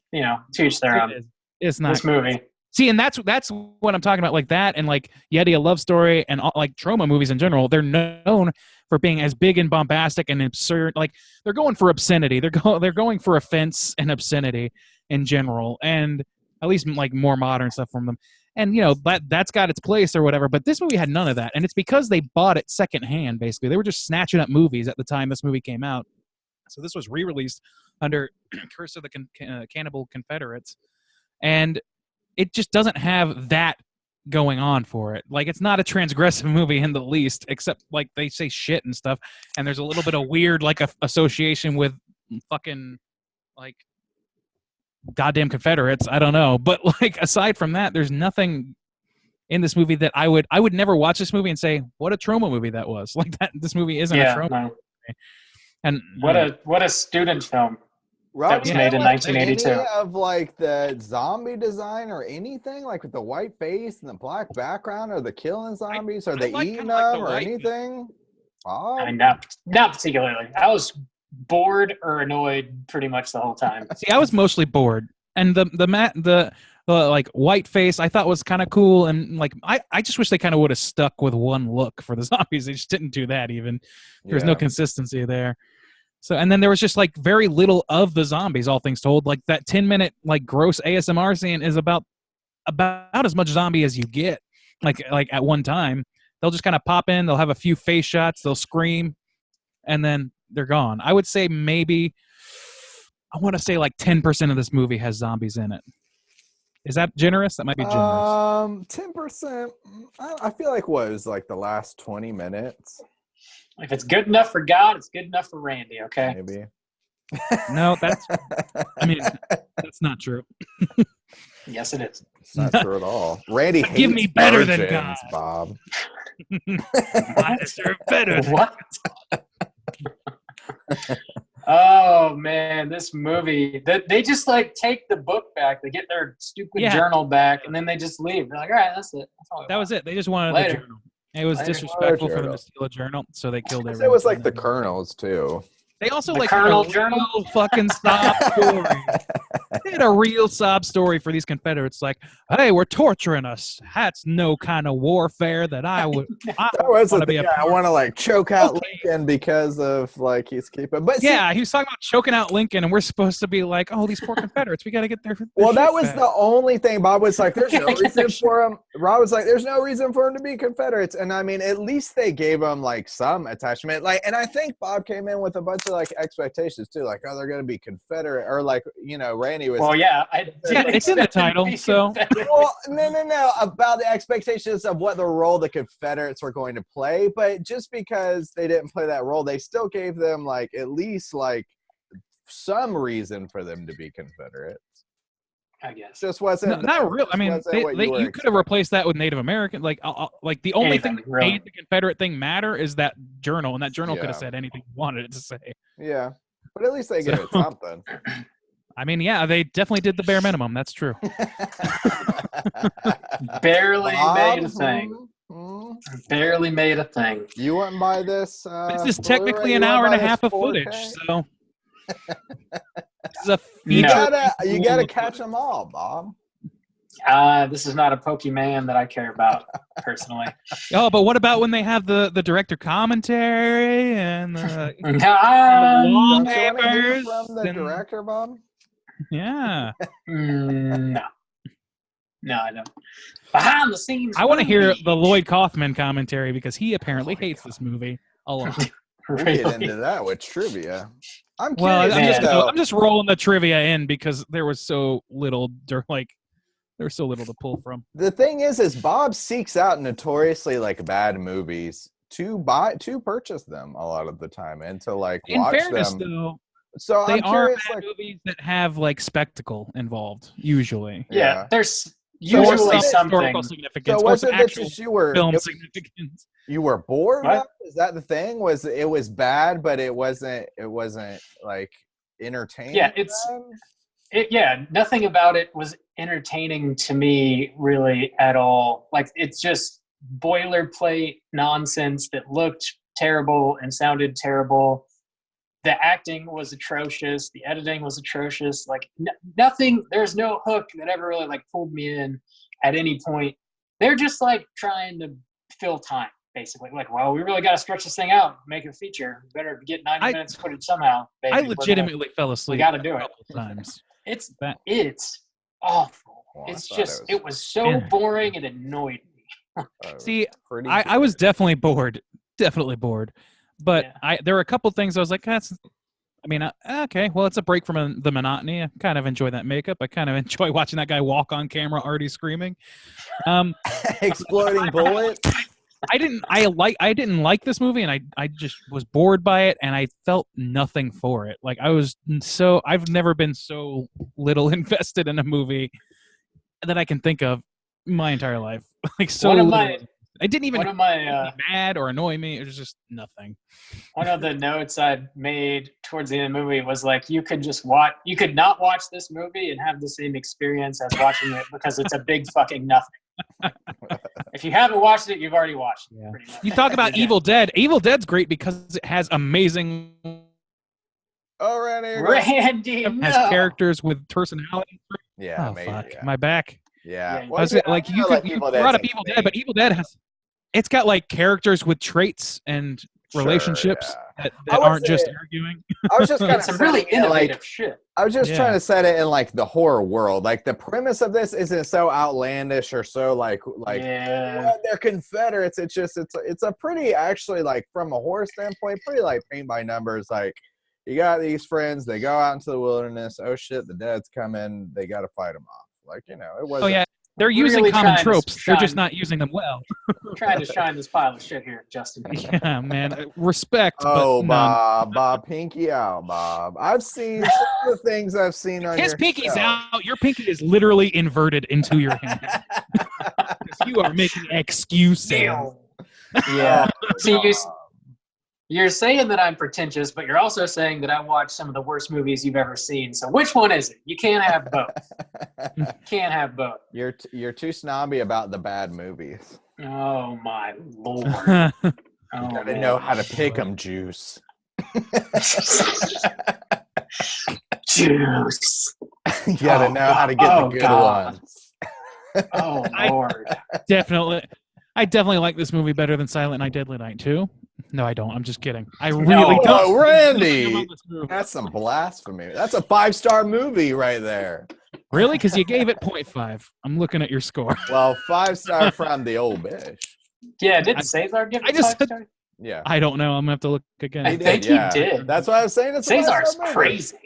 to each their own. It's not this movie. See, and that's what I'm talking about. Like that, and like Yeti, a love story, and like trauma movies in general. They're known for being as big and bombastic and absurd. Like they're going for obscenity. They're going for offense and obscenity in general, and at least like more modern stuff from them. And that's got its place or whatever. But this movie had none of that, and it's because they bought it secondhand. Basically, they were just snatching up movies at the time this movie came out. So this was re-released under Curse of the Cannibal Confederates, and it just doesn't have that going on for it. Like, it's not a transgressive movie in the least, except like they say shit and stuff, and there's a little bit of weird like association with fucking like goddamn Confederates. I don't know, but like aside from that, there's nothing in this movie that I would never watch this movie and say what a trauma movie that was. Like that, this movie isn't a trauma movie. And what a student film. That was made in 1982. Any of like the zombie design or anything, like with the white face and the black background, or the killing zombies, or the eating them, or anything? Oh. I mean, not particularly. I was bored or annoyed pretty much the whole time. See, I was mostly bored, and the like white face I thought was kind of cool, and like I just wish they kind of would have stuck with one look for the zombies. They just didn't do that. Even there was no consistency there. So, and then there was just like very little of the zombies, all things told. Like that 10-minute like gross ASMR scene is about as much zombie as you get. Like at one time, they'll just kind of pop in, they'll have a few face shots, they'll scream, and then they're gone. I would say maybe I want to say like 10% of this movie has zombies in it. Is that generous? That might be generous. 10%. I feel like what it was like the last 20 minutes. If it's good enough for God, it's good enough for Randy. Okay. Maybe. No, that's not true. Yes, it is. It's not true at all. Randy hates give me better than virgins, God. Bob. I deserve better. What? Oh man, this movie. They just like take the book back. They get their stupid journal back, and then they just leave. They're like, all right, that's it. That was it. They just wanted Later. the journal. It was Later. disrespectful for them to steal a journal, so they killed everyone. It was like the Colonels too. They also The like Colonel had a journal? real fucking sob story. They had a real sob story for these Confederates. Like, hey, we're torturing us. That's no kind of warfare that I would. I That was want the to be thing. a I part want to like choke out Okay. Lincoln because of like he's keeping. But see, Yeah, he was talking about choking out Lincoln, and we're supposed to be like, oh, these poor Confederates. We got to get their well, shit that was back. the only thing. Bob was like, "There's no Yeah, reason for him." Rob was like, "There's no reason for him to be Confederates." And I mean, at least they gave him like some attachment. Like, and I think Bob came in with a bunch of like expectations too. Like, oh, they're going to be Confederate, or like Randy was. Well, yeah, it's in the title, so. Well, no, about the expectations of what the role the Confederates were going to play, but just because they didn't play that role, they still gave them like at least like some reason for them to be Confederates. I guess. Just wasn't Not real. I mean, you you could have replaced that with Native American. Like the only Anything, thing that really. made the Confederate thing matter is that journal, and that journal could Yeah. have said anything you wanted it to say. Yeah, but at least they gave it something. I mean, yeah, they definitely did the bare minimum. That's true. Barely Bob? made a thing. Barely made a thing. You wouldn't buy this? This is Blu-ray? technically You an wouldn't hour and buy a this half of 4K? footage, so this is a You feature. gotta catch them all, Bob. This is not a Pokemon that I care about personally. Oh, but what about when they have the director commentary and the Don't you want to hear papers from the and- director, Bob? yeah. No, I don't. Behind the scenes. I want to hear footage. the Lloyd Kaufman commentary because he apparently hates this movie a lot. We'll get into that with trivia. I'm Well, curious. I'm just rolling the trivia in because there was so little, there's so little to pull from. The thing is Bob seeks out notoriously like bad movies to purchase them a lot of the time and to like In watch fairness, them. though, So they I'm are curious, bad like, movies that have like spectacle involved, usually. Yeah, there's Or usually some something. historical significance, so or was some it that actual just you were film significance. you were bored? What? Of? Is that the thing? Was it was bad, but it wasn't like entertaining? Yeah, bad? nothing about it was entertaining to me really at all. Like it's just boilerplate nonsense that looked terrible and sounded terrible. The acting was atrocious. The editing was atrocious. Like nothing. There's no hook that ever really like pulled me in at any point. They're just like trying to fill time, basically. Like, well, we really got to stretch this thing out, make it a feature. We better get 90 minutes footage somehow. Baby. I legitimately fell asleep. we gotta do it. a couple times. It's That- awful. Well, I It's thought just it was so Yeah. boring it annoyed me. See, Pretty I was good. definitely bored, but Yeah. there were a couple things I was like, okay, well, it's a break from the monotony. I kind of enjoy that makeup. I kind of enjoy watching that guy walk on camera already screaming. Exploding bullet. I didn't like this movie, and I just was bored by it, and I felt nothing for it. Like I've never been so little invested in a movie that I can think of my entire life. Like so One of little. my- I didn't even One of my make me mad or annoy me. It was just nothing. one of the notes I made towards the end of the movie was like, you could not watch this movie and have the same experience as watching it because it's a big fucking nothing. If you haven't watched it, you've already watched it. Yeah. Pretty much. You talk about Yeah. Evil Dead. Evil Dead's great because it has amazing Oh, Randy. Randy, has no. characters with personality. Yeah, Oh maybe. fuck, Yeah. my back. Yeah. Yeah, Well, I was yeah, like, I you feel could like you Evil brought Dead's up Evil Dead, insane. but Evil Dead it's got like characters with traits and relationships yeah. that would aren't just say- arguing. I was just kind It's some really innovative shit. I was just Yeah. trying to set it in like the horror world. Like the premise of this isn't so outlandish or so like Yeah. what, they're Confederates. It's just it's a pretty actually like from a horror standpoint, pretty like paint by numbers. Like You got these friends. They go out into the wilderness. Oh shit, the dad's coming. They got to fight him off. Like, you know, it wasn't. Oh yeah, they're using Really common trying to tropes. They're just shine- not using them well. Trying to shine this pile of shit here, Justin. Yeah, man. Respect, Oh, but none. Bob, pinky out, Bob. I've seen some of the things I've seen on His your pinky's show. out. Your pinky is literally inverted into your hand. You are making excuses. Yeah. See, Bob. you're saying that I'm pretentious, but you're also saying that I watch some of the worst movies you've ever seen. So which one is it? You can't have both. Can't have both. You're too snobby about the bad movies. Oh my lord. You Oh, gotta man. know how to pick them, Juice. Juice. You gotta know how to get the good God. ones. Oh lord. I definitely like this movie better than Silent Night, Deadly Night 2. No, I don't. I'm just kidding. I No. really don't. Oh, Randy. About this movie. That's some blasphemy. That's a 5-star movie right there. Really? Because you gave it 0.5. I'm looking at your score. Well, 5-star from the old bitch. Yeah, didn't Cesar give it I just 5 stars? Yeah. I don't know. I'm going to have to look again. I think he did. That's why I was saying it's a Cesar's 5-star movie. crazy.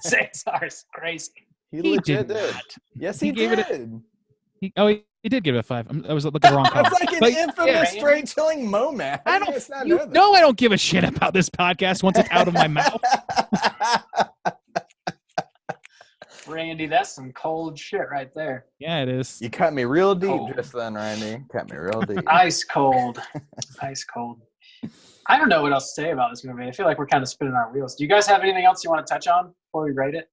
Cesar's crazy. He He legit did did. not. Yes, He he gave did. He did give it a 5. I was looking at the wrong column. That's like an But, infamous yeah. straight chilling moment. How I do you don't. guys not You know that? know I don't give a shit about this podcast once it's out of my mouth. Randy, that's some cold shit right there. Yeah, it is. You cut me real deep Cold. just then, Randy. Cut me real deep. Ice cold. Ice cold. I don't know what else to say about this movie. I feel like we're kind of spinning our wheels. Do you guys have anything else you want to touch on before we rate it?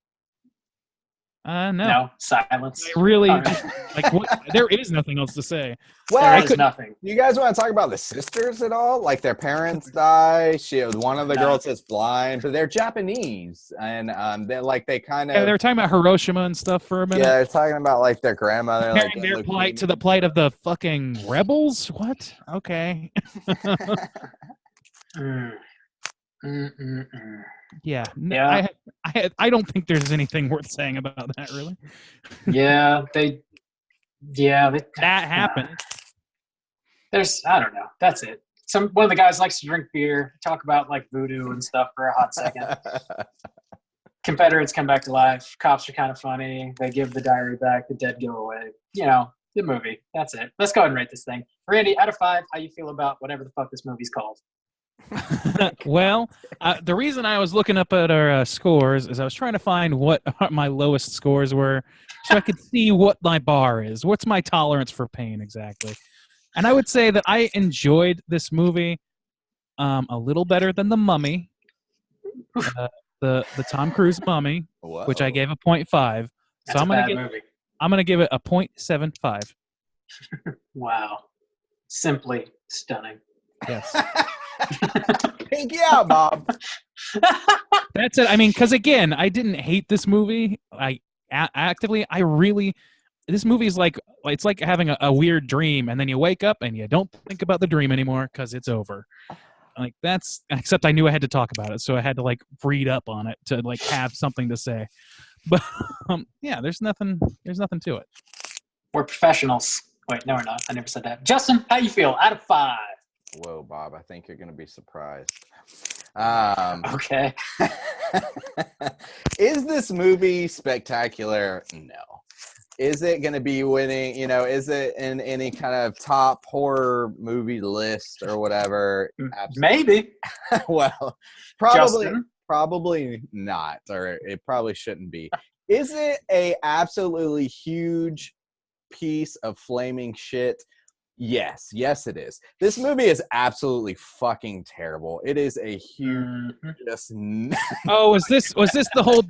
No. Silence. I really All right. just, like what? There is nothing else to say. Well, There I is could- nothing. you guys want to talk about the sisters at all? Like their parents die. One of the No. girls is blind, but they're Japanese, and they kind Yeah, of they were talking about Hiroshima and stuff for a minute. they're talking about like their grandmother, like Comparing their plight to the plight of the fucking rebels. What? Okay. Mm. Mm-mm-mm. Yeah. Yeah. I don't think there's anything worth saying about that really. Yeah, they. That happened. I don't know. That's it. One of the guys likes to drink beer, talk about like voodoo and stuff for a hot second. Confederates come back to life. Cops are kind of funny. They give the diary back. The dead go away. You know, the movie. That's it. Let's go ahead and rate this thing. Randy, out of 5, how you feel about whatever the fuck this movie's called? Well, the reason I was looking up at our scores is I was trying to find what my lowest scores were so I could see what my bar is. What's my tolerance for pain exactly? And I would say that I enjoyed this movie a little better than The Mummy, the Tom Cruise Mummy, which I gave a 0.5. That's So I'm a bad gonna movie. give it a 0.75. Wow. Simply stunning. Yes. Pinky out, Bob. That's it. I mean, because again, I didn't hate this movie. This movie is like it's like having a weird dream, and then you wake up and you don't think about the dream anymore because it's over. Like except I knew I had to talk about it, so I had to like read up on it to like have something to say. But yeah, there's nothing to it. We're professionals. Wait, no, we're not. I never said that. Justin, how you feel? Out of 5. Whoa, Bob, I think you're going to be surprised. Okay. Is this movie spectacular? No. Is it going to be winning? You know, is it in any kind of top horror movie list or whatever? Maybe. Well, probably not, or it probably shouldn't be. Is it a absolutely huge piece of flaming shit? Yes, it is. This movie is absolutely fucking terrible. It is a huge just Oh, was this the whole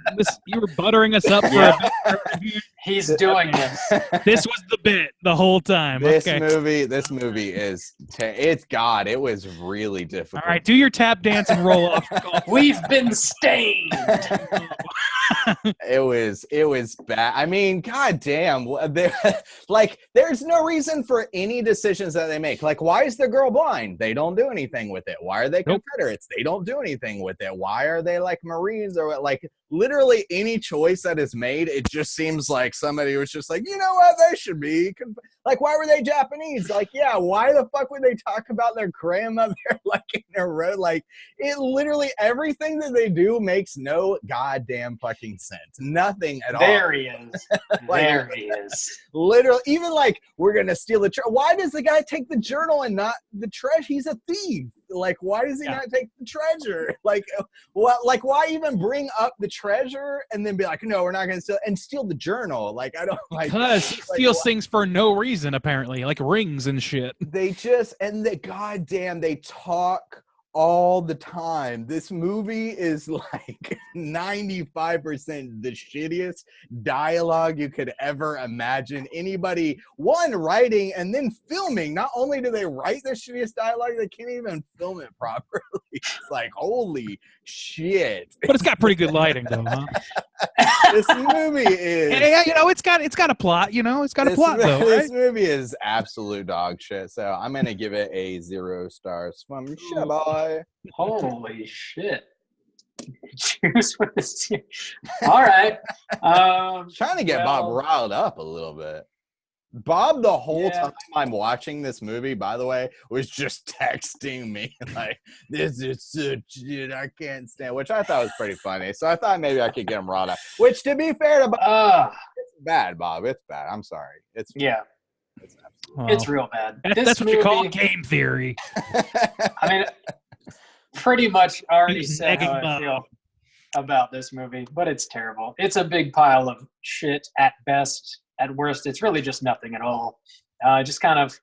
you were buttering us up for Yeah. a bit? He's doing this. This was the bit the whole time. this Okay. movie is it was really difficult. All right, do your tap dance and roll off. We've been stained. It was bad. I mean, goddamn, there's no reason for any decisions that they make. Like, why is the girl blind? They don't do anything with it. Why are they Nope. Confederates? They don't do anything with it. Why are they like Marines or like literally any choice that is made, it just seems like somebody was just like, you know what, they should be like, why were they Japanese? Like, yeah, why the fuck would they talk about their grandmother like in a row? Like, it literally, everything that they do makes no goddamn fucking sense. Nothing at all. There he is. Like, there he is. Literally, even like, we're gonna steal the why does the guy take the journal and not the treasure? He's a thief. Like, why does he not take the treasure? Like, what? Like, why even bring up the treasure and then be like, no, we're not gonna steal the journal? Like, I don't like, because he steals things for no reason, apparently, like rings and shit. They just, and they, goddamn, they talk all the time. This movie is like 95% the shittiest dialogue you could ever imagine. Anybody, one, writing and then filming. Not only do they write the shittiest dialogue, they can't even film it properly. It's like, holy shit. But it's got pretty good lighting, though, huh? This movie is... Yeah, you know, it's got a plot, you know? It's got a plot, though, right? This movie is absolute dog shit, so I'm going to give it a 0 stars from Shaboy. Holy shit. Choose with this. All right. Trying to get Bob riled up a little bit. Bob, the whole time I'm watching this movie, by the way, was just texting me like, this is so shit, I can't stand, which I thought was pretty funny. So I thought maybe I could get him riled up. Which, to be fair to Bob, it's bad, Bob. It's bad. I'm sorry. It's bad. It's absolutely it's real bad. That's what you call game theory. I mean, pretty much already said how I feel about this movie, but it's terrible. It's a big pile of shit at best. At worst, it's really just nothing at all. Just kind of,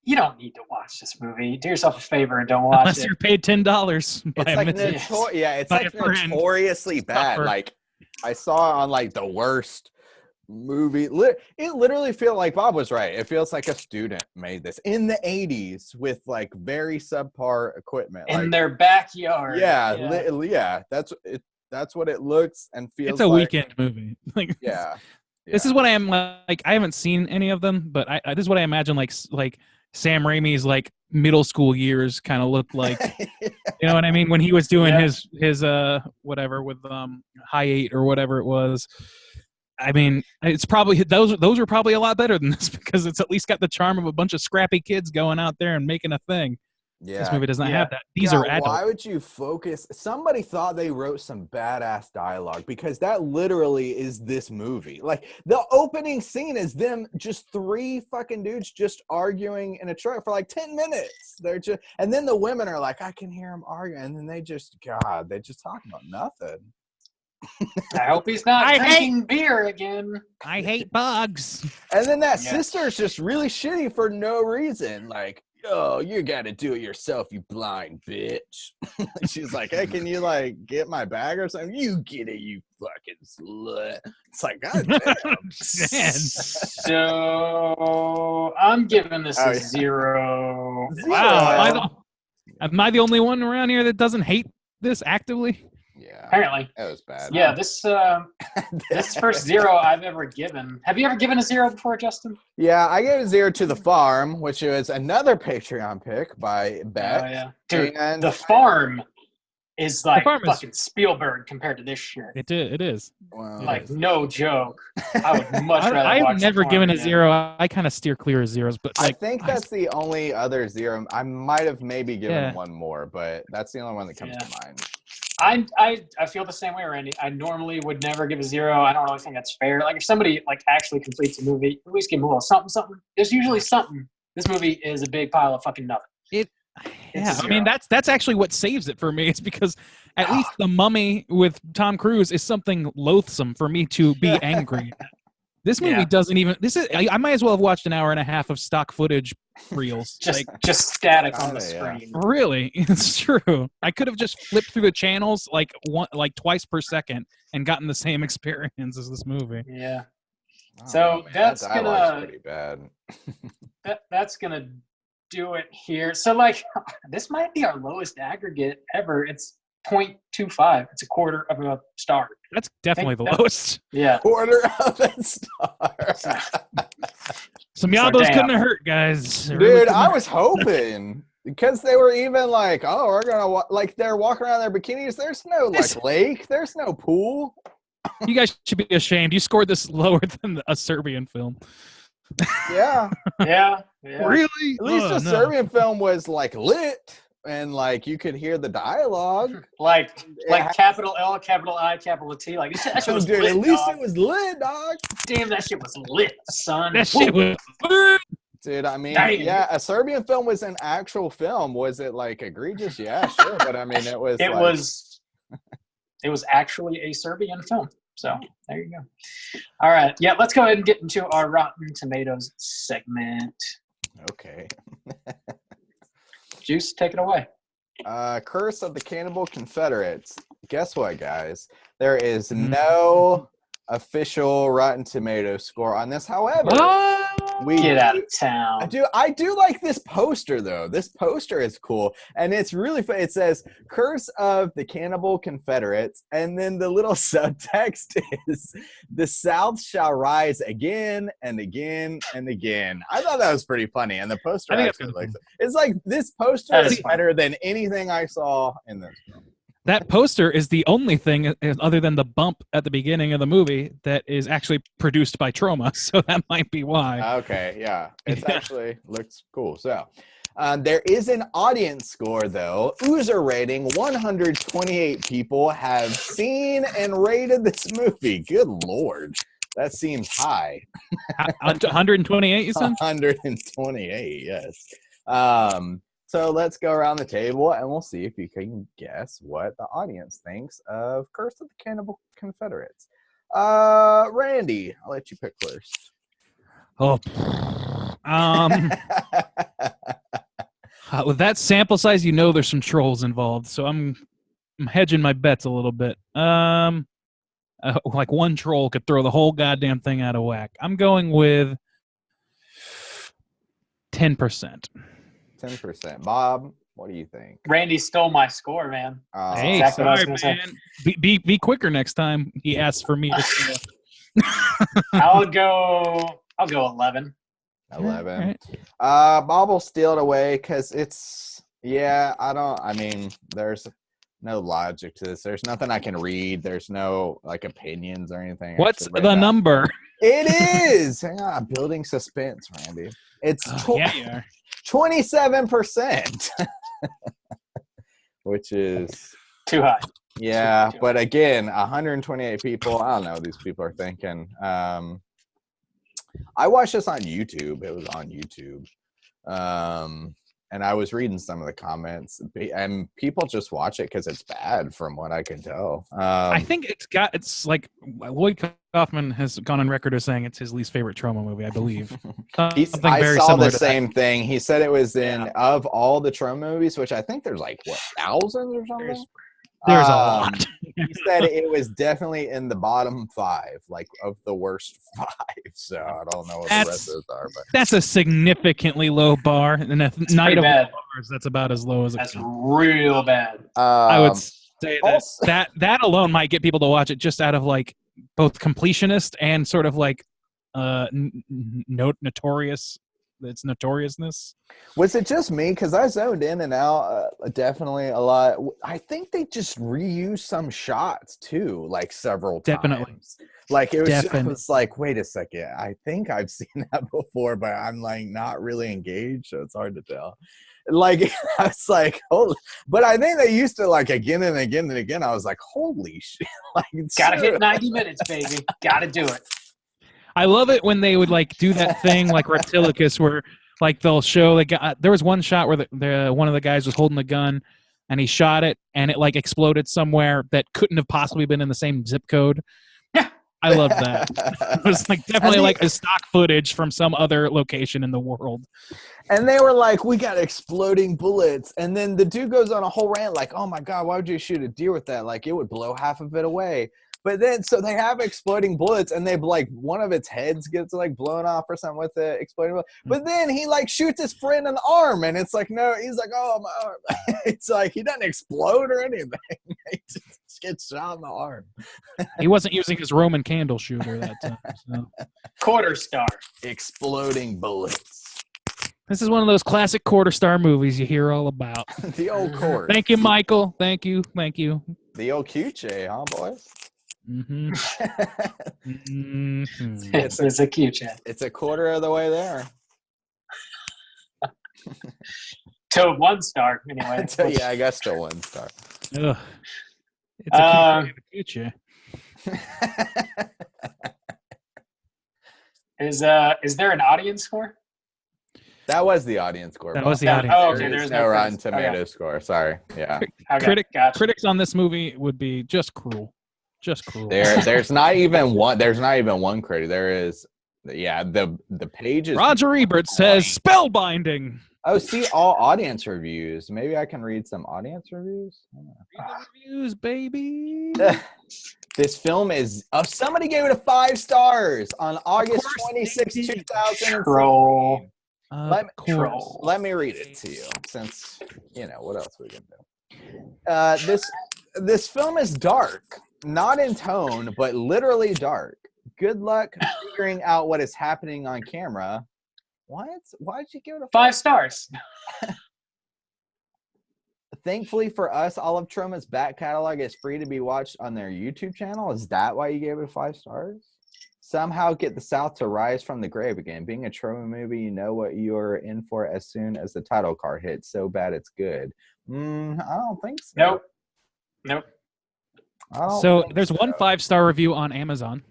you don't need to watch this movie. Do yourself a favor and don't watch Unless it. you're paid $10. it's like notoriously bad. Like, I saw on like the worst movie. It literally feels like Bob was right. It feels like a student made this in the 80s with like very subpar equipment In like, their backyard. Yeah. That's what it looks and feels like. It's a weekend movie. Like, yeah. This is what I am like. I haven't seen any of them, but this is what I imagine like Sam Raimi's like middle school years kind of looked like. You know what I mean? When he was doing his whatever with High 8 or whatever it was. I mean, it's probably those are probably a lot better than this because it's at least got the charm of a bunch of scrappy kids going out there and making a thing. Yeah. This movie does not have that. These are adult. Why would you focus? Somebody thought they wrote some badass dialogue because that literally is this movie. Like, the opening scene is them, just 3 fucking dudes just arguing in a truck for like 10 minutes. They're just, and then the women are like, I can hear them arguing. And then they just talk about nothing. I hope he's not drinking beer again. I hate bugs. And then that sister is just really shitty for no reason. Like, oh, you gotta do it yourself, you blind bitch. She's like, hey, can you like get my bag or something? You get it, you fucking slut. It's like, God damn. So I'm giving this a 0. Wow. Am I the only one around here that doesn't hate this actively? Yeah. Apparently. That was bad. Yeah, this first 0 I've ever given. Have you ever given a 0 before, Justin? Yeah, I gave a 0 to The Farm, which was another Patreon pick by Beck. Oh, yeah. Dude, and The Farm is like Farm fucking Spielberg compared to this shit. It is. Well, Like, no joke. I would much rather watch I've never The Farm given a again. 0. I kind of steer clear of zeros, but like, I think that's the only other 0. I might have maybe given one more, but that's the only one that comes to mind. I feel the same way, Randy. I normally would never give a 0. I don't really think that's fair. Like, if somebody like actually completes a movie, at least give them a little something. There's usually something. This movie is a big pile of fucking nothing. I mean, that's actually what saves it for me. It's because at least The Mummy with Tom Cruise is something loathsome for me to be angry. This movie doesn't even. I might as well have watched an hour and a half of stock footage reels. just static on the screen. Really, it's true. I could have just flipped through the channels like twice per second and gotten the same experience as this movie. Yeah. Oh, so man, that's gonna pretty bad. that's gonna do it here. So like, this might be our lowest aggregate ever. It's 0.25. It's a quarter of a star. That's definitely the lowest. Yeah. Quarter of a star. Some Yabos couldn't have hurt, guys. Dude, I was hoping. Because they were even like, oh, we're gonna like they're walking around their bikinis. There's no like lake. There's no pool. You guys should be ashamed. You scored this lower than a Serbian film. Yeah. Yeah. Really? At least Oh, a no. Serbian film was like lit and like you could hear the dialogue. Like capital L, capital I, capital T. Like that shit was Dude, lit, at least dog. it was lit, dog. Damn, that shit was lit, son. That shit was. Dude, I mean, Dang. yeah, a Serbian film was an actual film. Was it like egregious? Yeah, sure, but I mean, it was. It was actually a Serbian film. So there you go. All right, yeah, let's go ahead and get into our Rotten Tomatoes segment. Okay. Juice, take it away. Curse of the Cannibal Confederates. Guess what, guys? There is no official Rotten Tomatoes score on this. However, Get out of town. I do like this poster though. This poster is cool, and it's really fun. It says "Curse of the Cannibal Confederates," and then the little subtext is "The South shall rise again and again and again." I thought that was pretty funny, and the poster it's like this poster is better than anything I saw in this film. That poster is the only thing, other than the bump at the beginning of the movie, that is actually produced by Troma. So that might be why. Okay, yeah. It actually looks cool. So there is an audience score, though. User rating, 128 people have seen and rated this movie. Good Lord. That seems high. 128, you said? 128, yes. So let's go around the table and we'll see if you can guess what the audience thinks of Curse of the Cannibal Confederates. Randy, I'll let you pick first. Oh, with that sample size, you know there's some trolls involved. So I'm hedging my bets a little bit. Like one troll could throw the whole goddamn thing out of whack. I'm going with 10%. 10%. Bob, what do you think? Randy stole my score, man. Hey, exactly sorry, man. Be quicker next time. He asks for me to steal. I'll go 11. 11. Right. Bob will steal it away because there's no logic to this. There's nothing I can read. There's no like opinions or anything. What's the number? It is. Hang on, I'm building suspense, Randy. It's 27%, which is too high. Yeah, too but again, 128 people. I don't know what these people are thinking. I watched this on YouTube. It was on YouTube. And I was reading some of the comments, and people just watch it because it's bad, from what I can tell. I think it's like Lloyd Kaufman has gone on record as saying it's his least favorite Troma movie, I believe. I saw the same thing. He said it was of all the Troma movies, which I think there's like, what, thousands or something? There's a lot. He said it was definitely in the bottom 5, like of the worst 5. So I don't know what the rest of those are. But that's a significantly low bar. And a night of bars, that's about as low as it That's real bad. I would say that alone might get people to watch it just out of like both completionist and sort of like notorious. Its notoriousness. Was it just me? Because I zoned in and out definitely a lot. I think they just reused some shots too, like several times. Like it was like, wait a second, I think I've seen that before, but I'm like not really engaged, so it's hard to tell. Like I was like, holy, but I think they used to like again and again and again. I was like, holy shit! Like, gotta hit 90 minutes, baby. Gotta do it. I love it when they would like do that thing like Reptilicus, where like they'll show the guy. There was one shot where one of the guys was holding the gun, and he shot it, and it like exploded somewhere that couldn't have possibly been in the same zip code. I loved that. It was like definitely like a stock footage from some other location in the world. And they were like, we got exploding bullets. And then the dude goes on a whole rant like, oh my God, why would you shoot a deer with that? Like it would blow half of it away. But then, so they have exploding bullets, and they like one of its heads gets like blown off or something with the exploding bullet. But then he like shoots his friend in the arm, and it's like, no, he's like, oh, my arm. It's like he doesn't explode or anything. He just gets shot in the arm. He wasn't using his Roman candle shooter that time. So. Quarter star. Exploding bullets. This is one of those classic quarter star movies you hear all about. The old court. Thank you, Michael. Thank you. The old QJ, huh, boys? Mm-hmm. Mm-hmm. It's a cute chat. It's a quarter of the way there. To 1 star, anyway. Yeah, I guess still 1 star. Ugh. It's a future. Is there an audience score? That was the audience score. That was the audience. Oh, okay. There There's is no no Rotten critics. Tomato Okay. score. Sorry. Yeah. Okay, gotcha. Critics on this movie would be just cruel. Just cruel. There's not even one. There's not even one critic. There is. Yeah. The page is. Roger Ebert says spellbinding. Oh, see all audience reviews. Maybe I can read some audience reviews. Read the reviews, baby. This film is. Somebody gave it a 5 stars on August 26, 2000. Troll. Let me read it to you, since what else we can do. This film is dark, not in tone, but literally dark. Good luck figuring out what is happening on camera. What? Why'd you give it a 5 stars? Thankfully for us, Olive Troma's back catalog is free to be watched on their YouTube channel. Is that why you gave it 5 stars? Somehow get the South to rise from the grave again. Being a Troma movie, you know what you're in for as soon as the title card hits. So bad it's good. I don't think so. Nope. So there's one 5-star review on Amazon.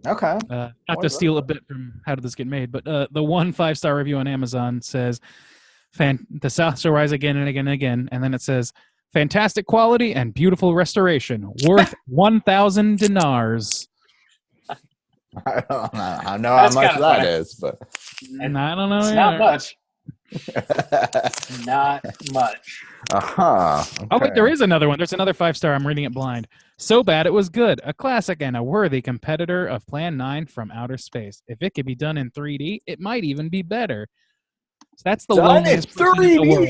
Okay. Not to steal a bit from How Did This Get Made, but the one 5-star review on Amazon says, the South shall rise again and again and again. And then it says, fantastic quality and beautiful restoration. Worth 1,000 dinars. I don't know how much that is, but And I don't know. It's either. not much. Not much. Okay. Oh, wait, there is another one. There's another 5-star. I'm reading it blind. So bad it was good. A classic and a worthy competitor of Plan 9 from outer space. If it could be done in 3D, it might even be better. So that's the loneliest person in the world.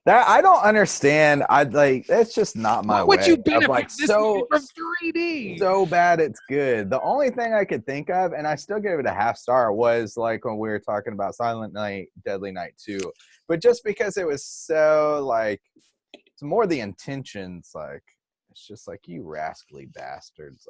That I don't understand. That's just not my way. What would you benefit this so movie from 3D? So bad it's good. The only thing I could think of, and I still gave it a 0.5 star, was like when we were talking about Silent Night, Deadly Night 2. But just because it was so it's more the intentions. It's just like, you rascally bastards.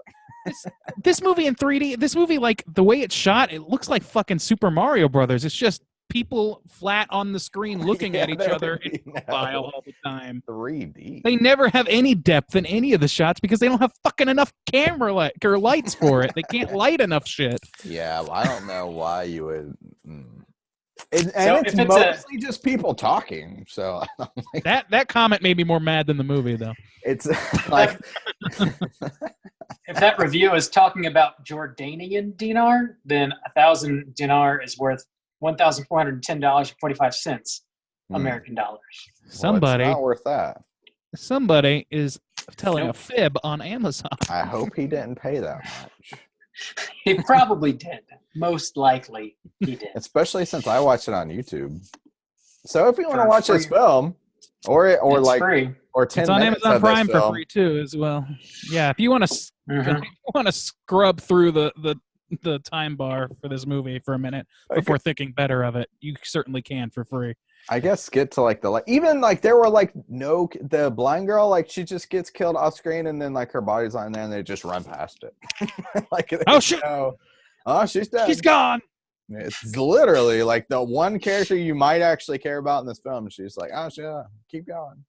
This movie in 3D. This movie, the way it's shot, it looks like fucking Super Mario Brothers. It's just people flat on the screen looking at each other in profile all the time. 3D. They never have any depth in any of the shots because they don't have fucking enough camera or lights for it. They can't light enough shit. Yeah, well, I don't know why you would. It's mostly just people talking. So that comment made me more mad than the movie, though. It's like if that review is talking about Jordanian dinar, then 1,000 dinar is worth $1,410.45 American dollars. Somebody, it's not worth that. Somebody is telling a fib on Amazon. I hope he didn't pay that much. He probably did. Most likely, he did. Especially since I watched it on YouTube. So if you want to watch this film, or it's like free. or 10 it's on minutes Amazon of this Prime for film, free too, as well. Yeah, if you want to scrub through the time bar for this movie for a minute before thinking better of it, you certainly can for free. I guess get to there were the blind girl, she just gets killed off screen and then her body's on there and they just run past it. Oh shit! Oh, she's dead. She's gone. It's literally the one character you might actually care about in this film. She's like, oh shit, keep going.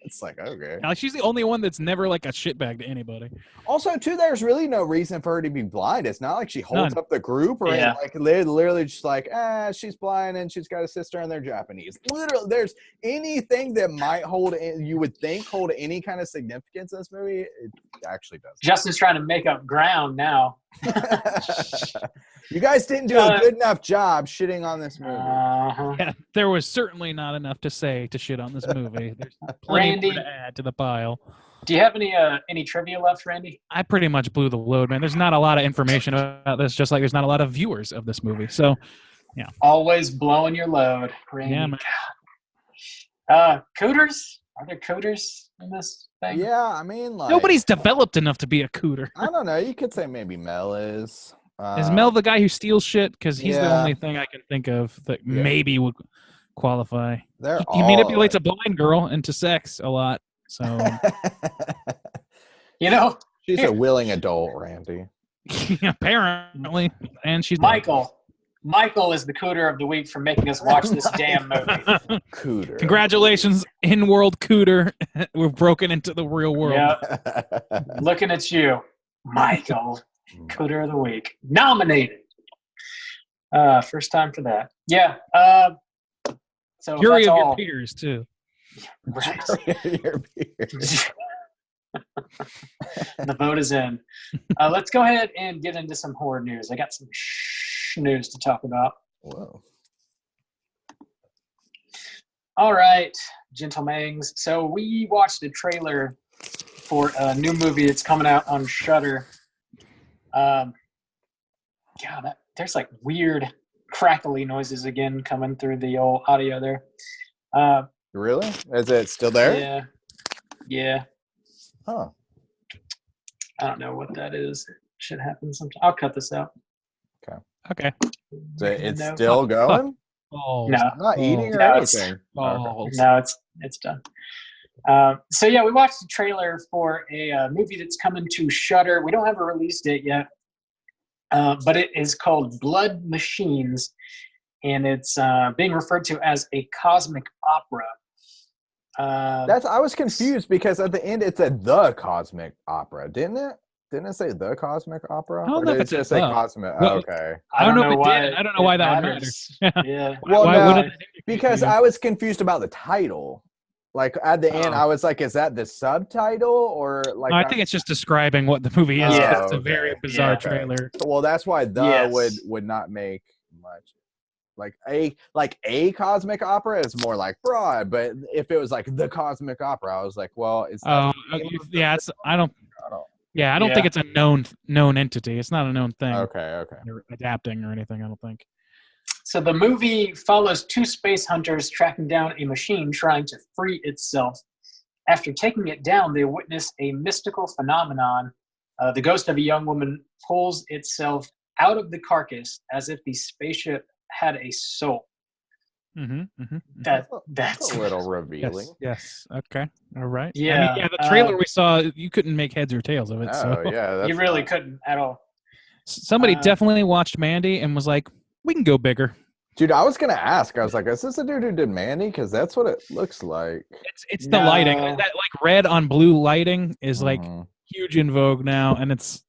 It's okay. Now, she's the only one that's never a shitbag to anybody. Also, too, there's really no reason for her to be blind. It's not like she holds up the group or Yeah. they're literally just she's blind and she's got a sister and they're Japanese. Literally, there's anything that might you would think hold any kind of significance in this movie, it actually doesn't. Justin's trying to make up ground now. You guys didn't do a good enough job shitting on this movie. Yeah, there was certainly not enough to say to shit on this movie. There's plenty Randy, more to add to the pile. Do you have any trivia left, Randy? I pretty much blew the load, man. There's not a lot of information about this, just like there's not a lot of viewers of this movie. So, yeah. Always blowing your load, Randy. Yeah, man. Cooters? Are there cooters in this thing? Yeah, I mean, Nobody's developed enough to be a cooter. I don't know. You could say maybe Mel is. Is Mel the guy who steals shit? Because he's the yeah. only thing I can think of that maybe would qualify. They're He all manipulates a blind girl into sex a lot. So You know, she's a willing adult, Randy. apparently, and she's Michael. Michael is the cooter of the week for making us watch this damn movie. Cooter. Congratulations, in-world cooter. We've broken into the real world. Yep. Looking at you, Michael, cooter of the week, nominated. First time for that. Yeah. So Jury that's of all. your peers too. Right. Your peers. The vote is in. Let's go ahead and get into some horror news. I got some news to talk about. Whoa. All right, gentlemen's. So we watched a trailer for a new movie that's coming out on Shudder. There's like weird crackly noises again coming through the old audio there. Really? Is it still there? Yeah. Huh. I don't know what that is. It should happen sometime. I'll cut this out. Okay. So it's No. still going? Oh, No. I'm not eating or No, anything. Okay. No, it's done. So yeah, we watched the trailer for a movie that's coming to Shudder. We don't have a release date yet, but it is called Blood Machines, and it's being referred to as a cosmic opera. I was confused because at the end it said the cosmic opera, didn't it? Didn't it say the cosmic opera? I don't Or know did if it it just said say the. cosmic? Well, Okay. I don't know if it why did. I don't know why that would matter. Yeah. Well, Why no, would it because I was confused about the title. Like at the end, Oh. I was like, "Is that the subtitle or like?" No, I think it's just describing what the movie is. Yeah. It's a very bizarre Yeah. trailer. Well, that's why the Yes. would not make much. Like a cosmic opera is more like broad, but if it was like the cosmic opera, I was like, well, is that the name of the yeah. I don't Yeah. think it's a known entity. It's not a known thing. Okay. They're adapting or anything. I don't think. So the movie follows two space hunters tracking down a machine trying to free itself. After taking it down, they witness a mystical phenomenon. The ghost of a young woman pulls itself out of the carcass as if the spaceship had a soul. That's a little revealing. Yes. Okay. All right. Yeah. I mean, the trailer we saw, you couldn't make heads or tails of it. Oh So yeah, you really couldn't at all. somebody definitely watched Mandy and was like, "We can go bigger." Dude, I was gonna ask. I was like, "Is this a dude who did Mandy?" Because that's what it looks like. It's the lighting. No. That like red on blue lighting is like Mhm. huge in vogue now, and it's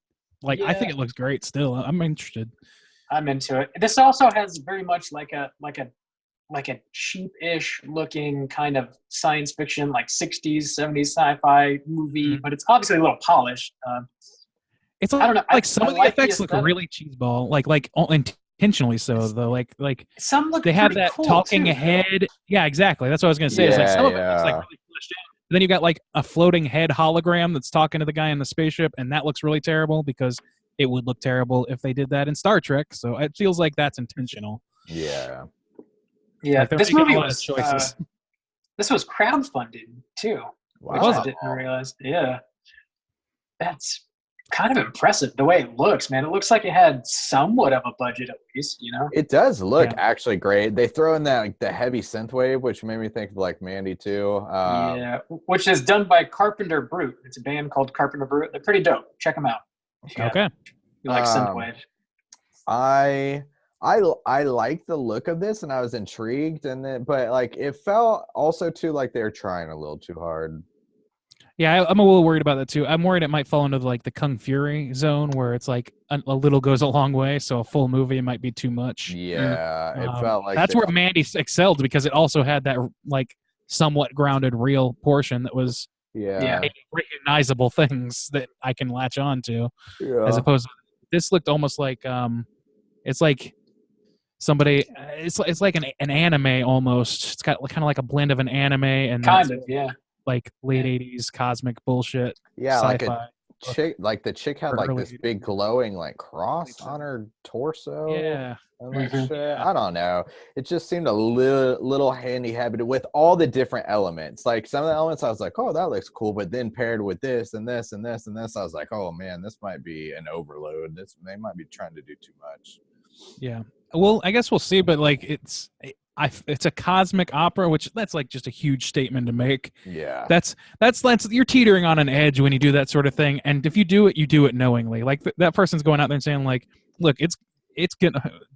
like I Yeah. think it looks great. Still, I'm interested. I'm into it. This also has very much like a cheap-ish looking kind of science fiction, like 60s, 70s sci-fi movie, but it's obviously a little polished. It's I don't know. like some I of the like the effects look aesthetic. really cheeseball, like intentionally so though. Like Some look they have pretty that cool, talking too. head. Yeah, exactly. That's what I was gonna say. It's like some of it looks like Yeah. really fleshed out. Then you got like a floating head hologram that's talking to the guy in the spaceship, and that looks really terrible because it would look terrible if they did that in Star Trek. So it feels like that's intentional. Yeah. Yeah, Like, they're this making movie a lot of was choices. this was crowdfunded too, which Wow. I didn't realize. Yeah, that's kind of impressive the way it looks, man. It looks like it had somewhat of a budget at least, you know. It does look Yeah. actually great. They throw in that like, the heavy synth wave, which made me think of like Mandy too. Yeah, which is done by Carpenter Brute. It's a band called Carpenter Brute. They're pretty dope. Check them out. Okay. You like synthwave? I like the look of this, and I was intrigued, but like it felt also too like they were trying a little too hard. Yeah, I'm a little worried about that too. I'm worried it might fall into like the Kung Fury zone where it's like a little goes a long way, so a full movie might be too much. Yeah, it felt like that's where Mandy excelled because it also had that like somewhat grounded real portion that was yeah. recognizable things that I can latch on to, Yeah. as opposed to this looked almost like it's like somebody it's like an anime almost. It's got kind of like a blend of an anime and Kind of, yeah. like late 80s cosmic bullshit. Yeah, like sci-fi. chick, like the chick had like this big glowing like cross on her torso. Yeah. And like shit. I don't know. It just seemed a little handy-handed with all the different elements. Like some of the elements, I was like, "Oh, that looks cool," but then paired with this and this and this and this, I was like, "Oh man, this might be an overload. They might be trying to do too much." Yeah. Well, I guess we'll see. But like, it's a cosmic opera, which that's like just a huge statement to make. Yeah. That's you're teetering on an edge when you do that sort of thing. And if you do it, you do it knowingly. Like that person's going out there and saying like, "Look, it's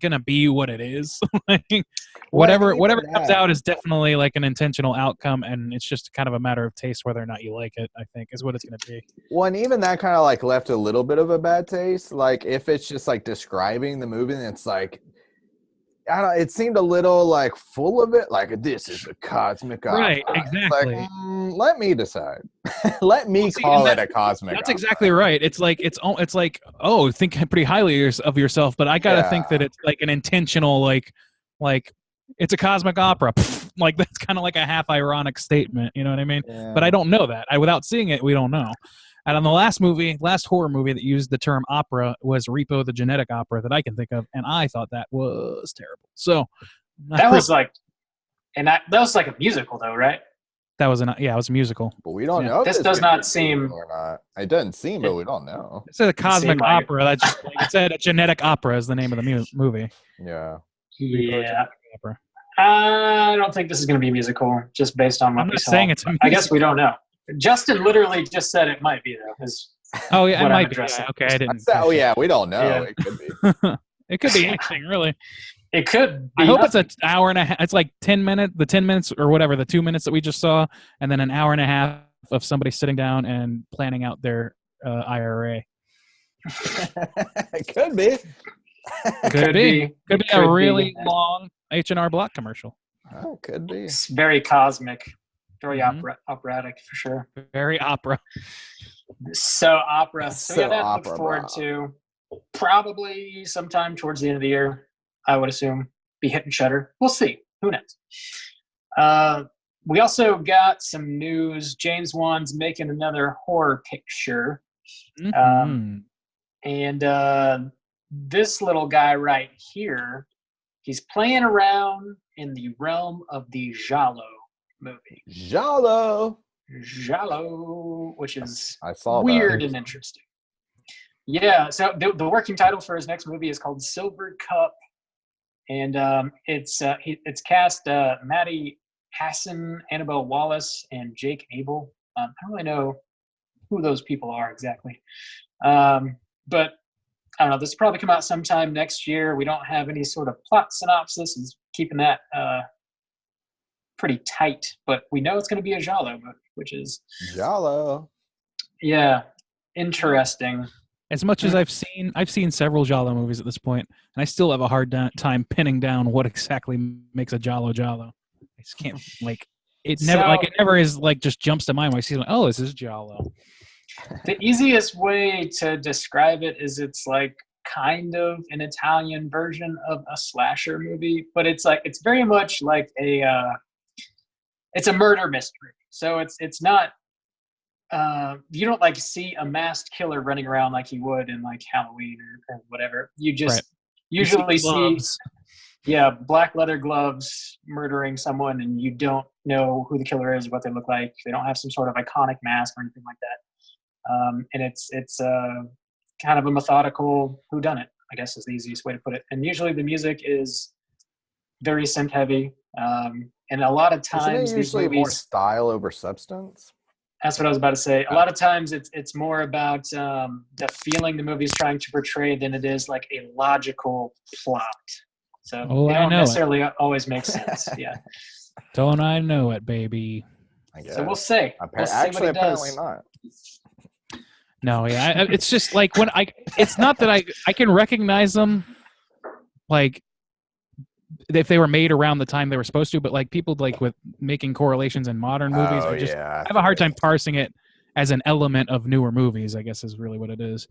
gonna be what it is." Like, whatever comes out is definitely like an intentional outcome, and it's just kind of a matter of taste whether or not you like it. I think is what it's gonna be. Well, and even that kind of like left a little bit of a bad taste. Like if it's just like describing the movie, and it's like, I don't. It seemed a little like full of it. Like this is a cosmic opera. Right, exactly. Like, let me decide. Let me call it a cosmic. That's opera. exactly right. It's like oh, think pretty highly of yourself, but I gotta think that it's like an intentional like it's a cosmic opera. Like that's kind of like a half ironic statement. You know what I mean? Yeah. But I don't know that. Without seeing it, we don't know. And on the last horror movie that used the term opera was Repo the Genetic Opera that I can think of, and I thought that was terrible. So that was like a musical though, right? That was it was a musical. But we don't know. This does not seem or not. It doesn't seem, but we don't know. It's a cosmic opera. That's just like it said. A genetic opera is the name of the movie. Yeah. Yeah. I don't think this is going to be a musical, just based on what we saw. Saying it's a musical. I guess we don't know. Justin literally just said it might be though. Oh yeah, it might be. Yeah, okay, I didn't. Oh yeah, we don't know. Yeah. It could be. It could be anything, really. It could be. I hope it's an hour and a half. It's like 10 minutes, the 10 minutes or whatever, the 2 minutes that we just saw, and then an hour and a half of somebody sitting down and planning out their IRA. It could be. Could be a really long H&R Block commercial. Oh, could be. It's very cosmic, very operatic for sure. Very opera. So opera. So yeah, that look forward to. Probably sometime towards the end of the year, I would assume, be hitting Shudder. We'll see. Who knows? We also got some news. James Wan's making another horror picture. Mm-hmm. And this little guy right here, he's playing around in the realm of the Giallo movie. Giallo, which is I saw weird and interesting. Yeah, so the working title for his next movie is called Silver Cup, and it's cast Maddie Hassan, Annabelle Wallace, and Jake Abel. I don't really know who those people are exactly, but I don't know. This will probably come out sometime next year. We don't have any sort of plot synopsis. It's keeping that pretty tight, but we know it's going to be a Giallo movie, which is Giallo. Yeah, interesting. As much as I've seen several Giallo movies at this point, and I still have a hard time pinning down what exactly makes a Giallo. I just can't it never is like just jumps to mind when I see like, oh, this is Giallo. The easiest way to describe it is it's like kind of an Italian version of a slasher movie, but it's very much like it's a murder mystery. So it's not. You don't like see a masked killer running around like you would in like Halloween or whatever. You just usually see black leather gloves murdering someone, and you don't know who the killer is, what they look like. They don't have some sort of iconic mask or anything like that. And it's kind of a methodical whodunit, I guess is the easiest way to put it. And usually the music is very synth heavy, and a lot of times isn't it usually more style over substance? That's what I was about to say. A lot of times it's more about the feeling the movie's trying to portray than it is like a logical plot. So they don't necessarily always make sense. Yeah. Don't I know it, baby? I guess. So we'll see. Apparently not. No, yeah. It's just like it's not that I can recognize them like if they were made around the time they were supposed to, but like people like with making correlations in modern movies, I have a hard time parsing it as an element of newer movies, I guess is really what it is.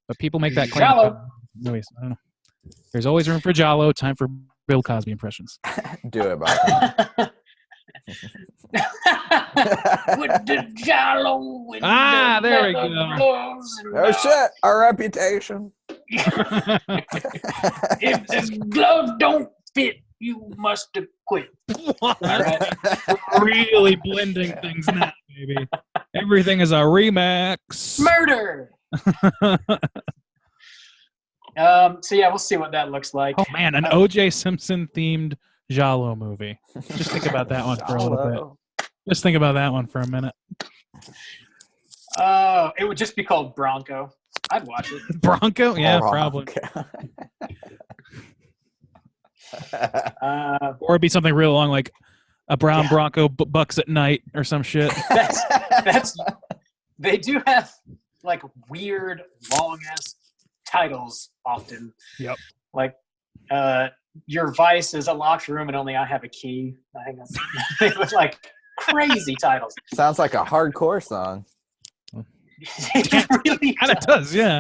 But people make that claim. Movies. I don't know. There's always room for Giallo. Time for Bill Cosby impressions. Do it, Bob. With the Jalo. With there we leather go. gloves and, Oh shit! Our reputation. If the gloves don't fit, you must have quit. All right. Really blending things now, baby. Everything is a remix. Murder. So yeah, we'll see what that looks like. Oh man, an O.J. Simpson themed Jalo movie. Just think about that one for a little bit. Just think about that one for a minute. It would just be called Bronco. I'd watch it. Bronco? Yeah, probably. Or it'd be something real long like a brown Bronco bucks at night or some shit. That's they do have like weird long ass titles often. Yep. Like your vice is a locked room and only I have a key. I think that's it was like crazy titles. Sounds like a hardcore song. It really kind of does, yeah.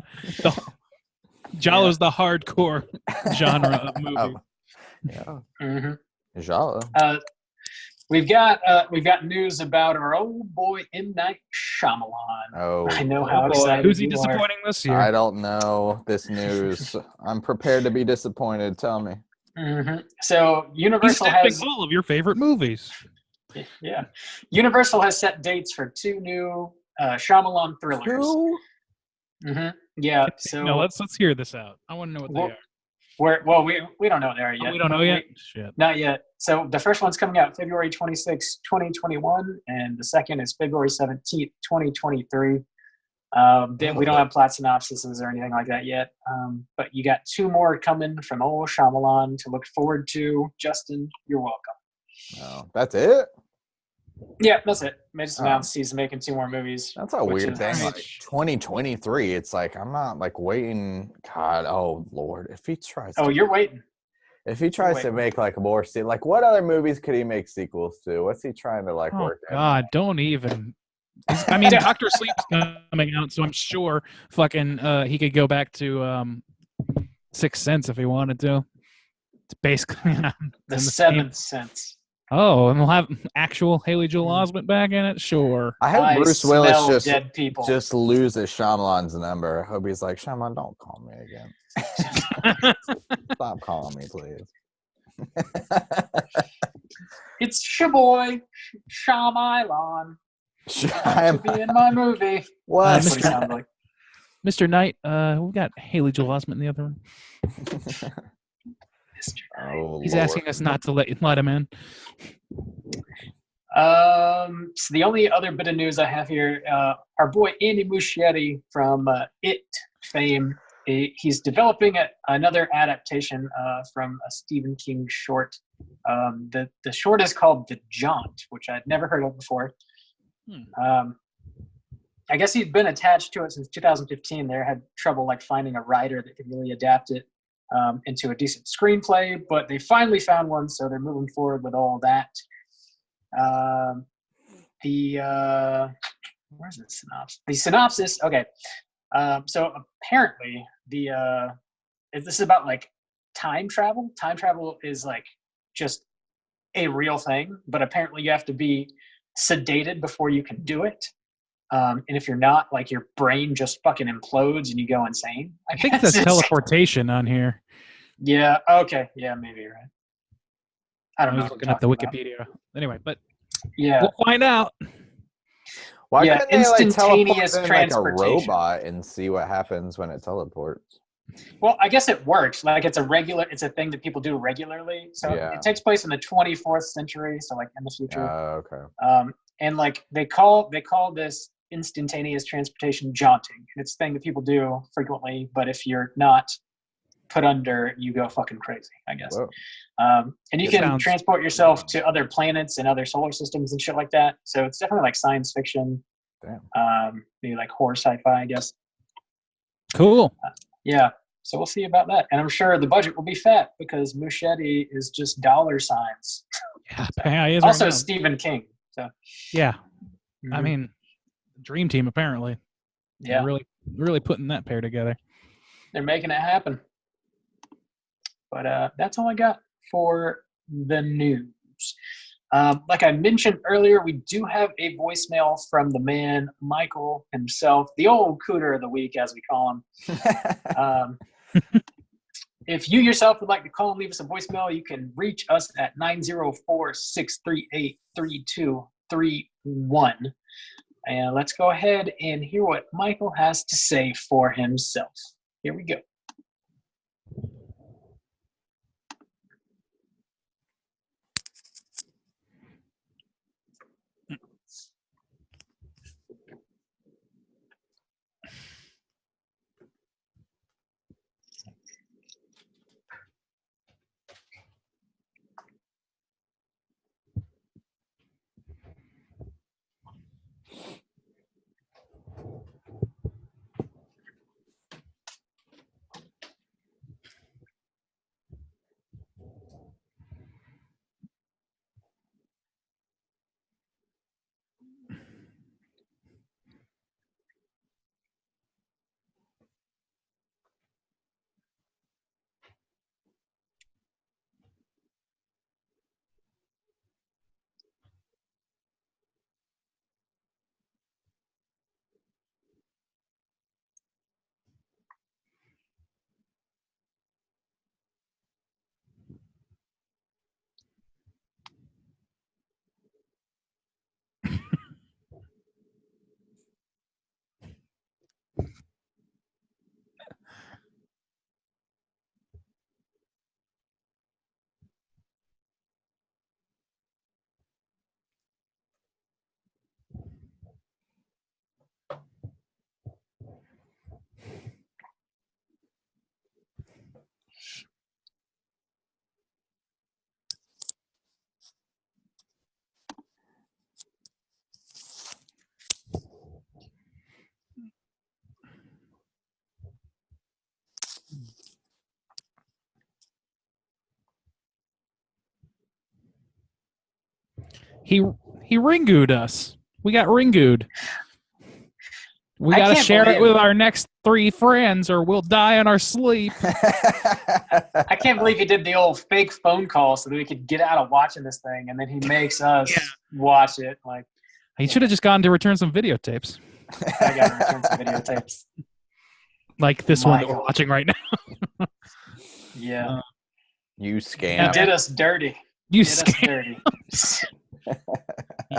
Jalo's the hardcore genre of movie. Oh. Yeah. Mm-hmm. Jalo. We've got news about our old boy M. Night Shyamalan. Oh, I know how excited. Who's he you disappointing this year? I don't know this news. I'm prepared to be disappointed. Tell me. Mm-hmm. So He's Universal stepping has all of your favorite movies. yeah. Universal has set dates for 2 new Shyamalan thrillers. Who? Mm-hmm. Yeah. So no, let's hear this out. I want to know what they are. We don't know what they are yet. We don't know yet? Shit. Not yet. So the first one's coming out February 26, 2021, and the second is February 17th, 2023. We don't have plot synopsises or anything like that yet. But you got 2 more coming from old Shyamalan to look forward to. Justin, you're welcome. Oh, that's it? Yeah, that's it. They just announced he's making 2 more movies. That's a weird thing. Like 2023, it's like I'm not like waiting. God, oh Lord, if he tries. You're waiting. If he tries to make like more like what other movies could he make sequels to? What's he trying to like work? God, don't even. I mean, Doctor Sleep's coming out, so I'm sure fucking he could go back to Sixth Sense if he wanted to. It's basically the Seventh Sense. Oh, and we'll have actual Haley Joel Osment back in it? Sure. I hope Bruce Willis just loses Shyamalan's number. I hope he's like, Shyamalan, don't call me again. Stop calling me, please. It's your boy, Shyamalan. To be in my movie. What? That's what he sounds like. Mr. Knight, we got Haley Joel Osment in the other room. Oh, he's Lord. asking us not to let him in. So the only other bit of news I have here, our boy Andy Muschietti from It fame, he's developing another adaptation from a Stephen King short. The short is called The Jaunt, which I'd never heard of before. I guess he's been attached to it since 2015. They had trouble like finding a writer that could really adapt it into a decent screenplay, but they finally found one, so they're moving forward with all that. Where's the synopsis? The synopsis, okay. So apparently this is about like time travel. Time travel is like just a real thing, but apparently you have to be sedated before you can do it. And if you're not, like your brain just fucking implodes and you go insane. I think that's teleportation on here. Yeah. Okay. Yeah, maybe you're right. I don't know. I was looking at the Wikipedia. Anyway, but yeah, we'll find out. Why couldn't they like instantaneous teleport in like a robot and see what happens when it teleports? Well, I guess it works. Like it's a thing that people do regularly. So it takes place in the 24th century. So like in the future. Okay. And like they call this instantaneous transportation jaunting. And it's a thing that people do frequently, but if you're not put under, you go fucking crazy, I guess. And you can transport yourself to other planets and other solar systems and shit like that. So it's definitely like science fiction. Damn. Maybe like horror sci-fi, I guess. Cool. Yeah. So we'll see about that. And I'm sure the budget will be fat because Muschietti is just dollar signs. Yeah, he is also right now. Stephen King. So yeah. I mean, dream team apparently. Yeah. They're really putting that pair together. They're making it happen. But that's all I got for the news. Like I mentioned earlier, we do have a voicemail from the man, Michael himself, the old cooter of the week, as we call him. If you yourself would like to call and leave us a voicemail, you can reach us at 904-638-3231. And let's go ahead and hear what Michael has to say for himself. Here we go. He ringooed us. We got ringooed. We I got to can't share it believe- with our next 3 friends or we'll die in our sleep. I can't believe he did the old fake phone call so that we could get out of watching this thing, and then he makes us watch it. Like, He should have just gone to return some videotapes. I got to return some videotapes. Like this one that Michael. we're watching right now. Yeah. You He scam. did us dirty. You Did us scam, dirty.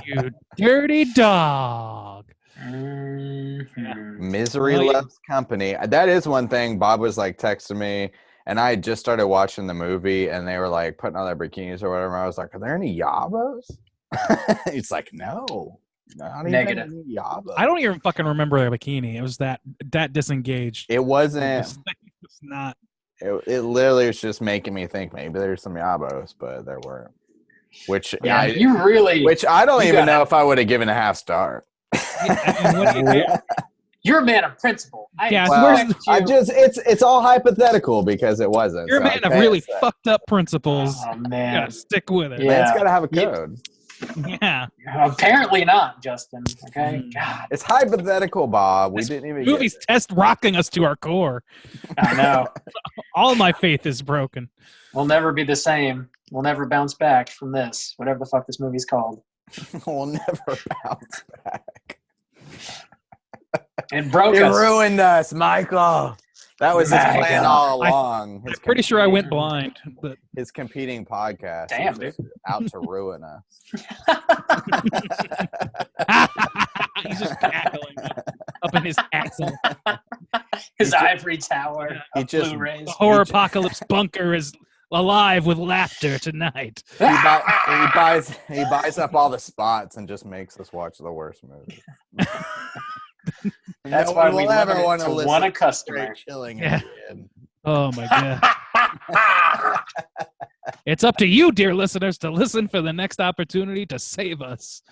you dirty dog. Mhm. Misery Oh, yeah. loves company. That is one thing. Bob was like texting me, and I had just started watching the movie, and they were like putting on their bikinis or whatever. I was like, "Are there any yabos?" It's like, no, not Negative. even any yabos. I don't even fucking remember their bikini. It was that disengaged. It wasn't. It's not. It literally was just making me think maybe there's some yabos, but there weren't. Which Yeah, I don't you even gotta- know if I would have given a half star. You're a man of principle. Yeah, Well, expect you- it's all hypothetical because it wasn't. You're a so I man of can't really say. fucked up principles. Oh, You man. gotta stick with it. Yeah. Man's got to have a You- code. Yeah. Apparently not, Justin. Okay? Mm. God, It's hypothetical, Bob. We This didn't even movie's get it. test rocking us to our core. I know. All my faith is broken. We'll never be the same. We'll never bounce back from this, whatever the fuck this movie's called. We'll never bounce back. It broke It us. ruined us, Michael. That was his My plan God. all along. I'm pretty sure I went blind, but His competing podcast Damn, is just out to ruin us. he's just cackling up in his castle. His ivory tower He of just- Blu-rays. The horror apocalypse bunker is alive with laughter tonight. He buys up all the spots and just makes us watch the worst movie. That's No why one we will ever limit it want to listen one a to customer. Straight Chilling Yeah. again. Oh my god. It's up to you, dear listeners, to listen for the next opportunity to save us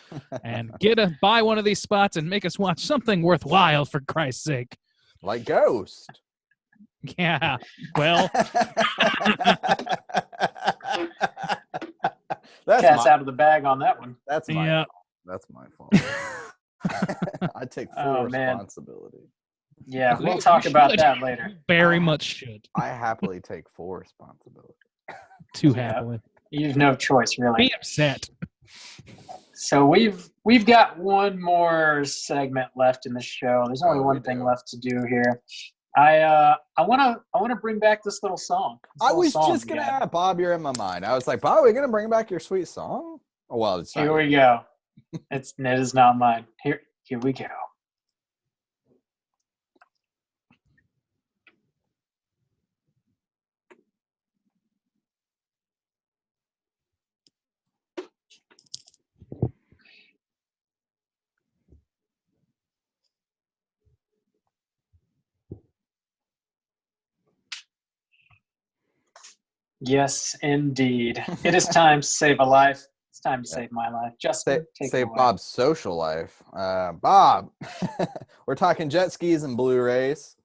and buy one of these spots and make us watch something worthwhile, for Christ's sake. Like Ghost. Yeah. Well, Cat's out of the bag on that one. That's my yeah. That's my fault. I take full Oh, man. responsibility. Yeah, we'll You talk about should. that later. Very much should. I happily take full responsibility. Too Yeah. happily. You have no choice, really. Be upset. So we've got one more segment left in the show. There's only one thing left to do here. I wanna bring back this little song. I was just gonna ask Bob. You're in my mind. I was like, Bob, are we gonna bring back your sweet song? Oh, well, it's not. Here we go. It is not mine. Here we go. Yes, indeed. It is time to save a life. It's time to save my life. Just save Bob's social life. Bob, we're talking jet skis and Blu-rays.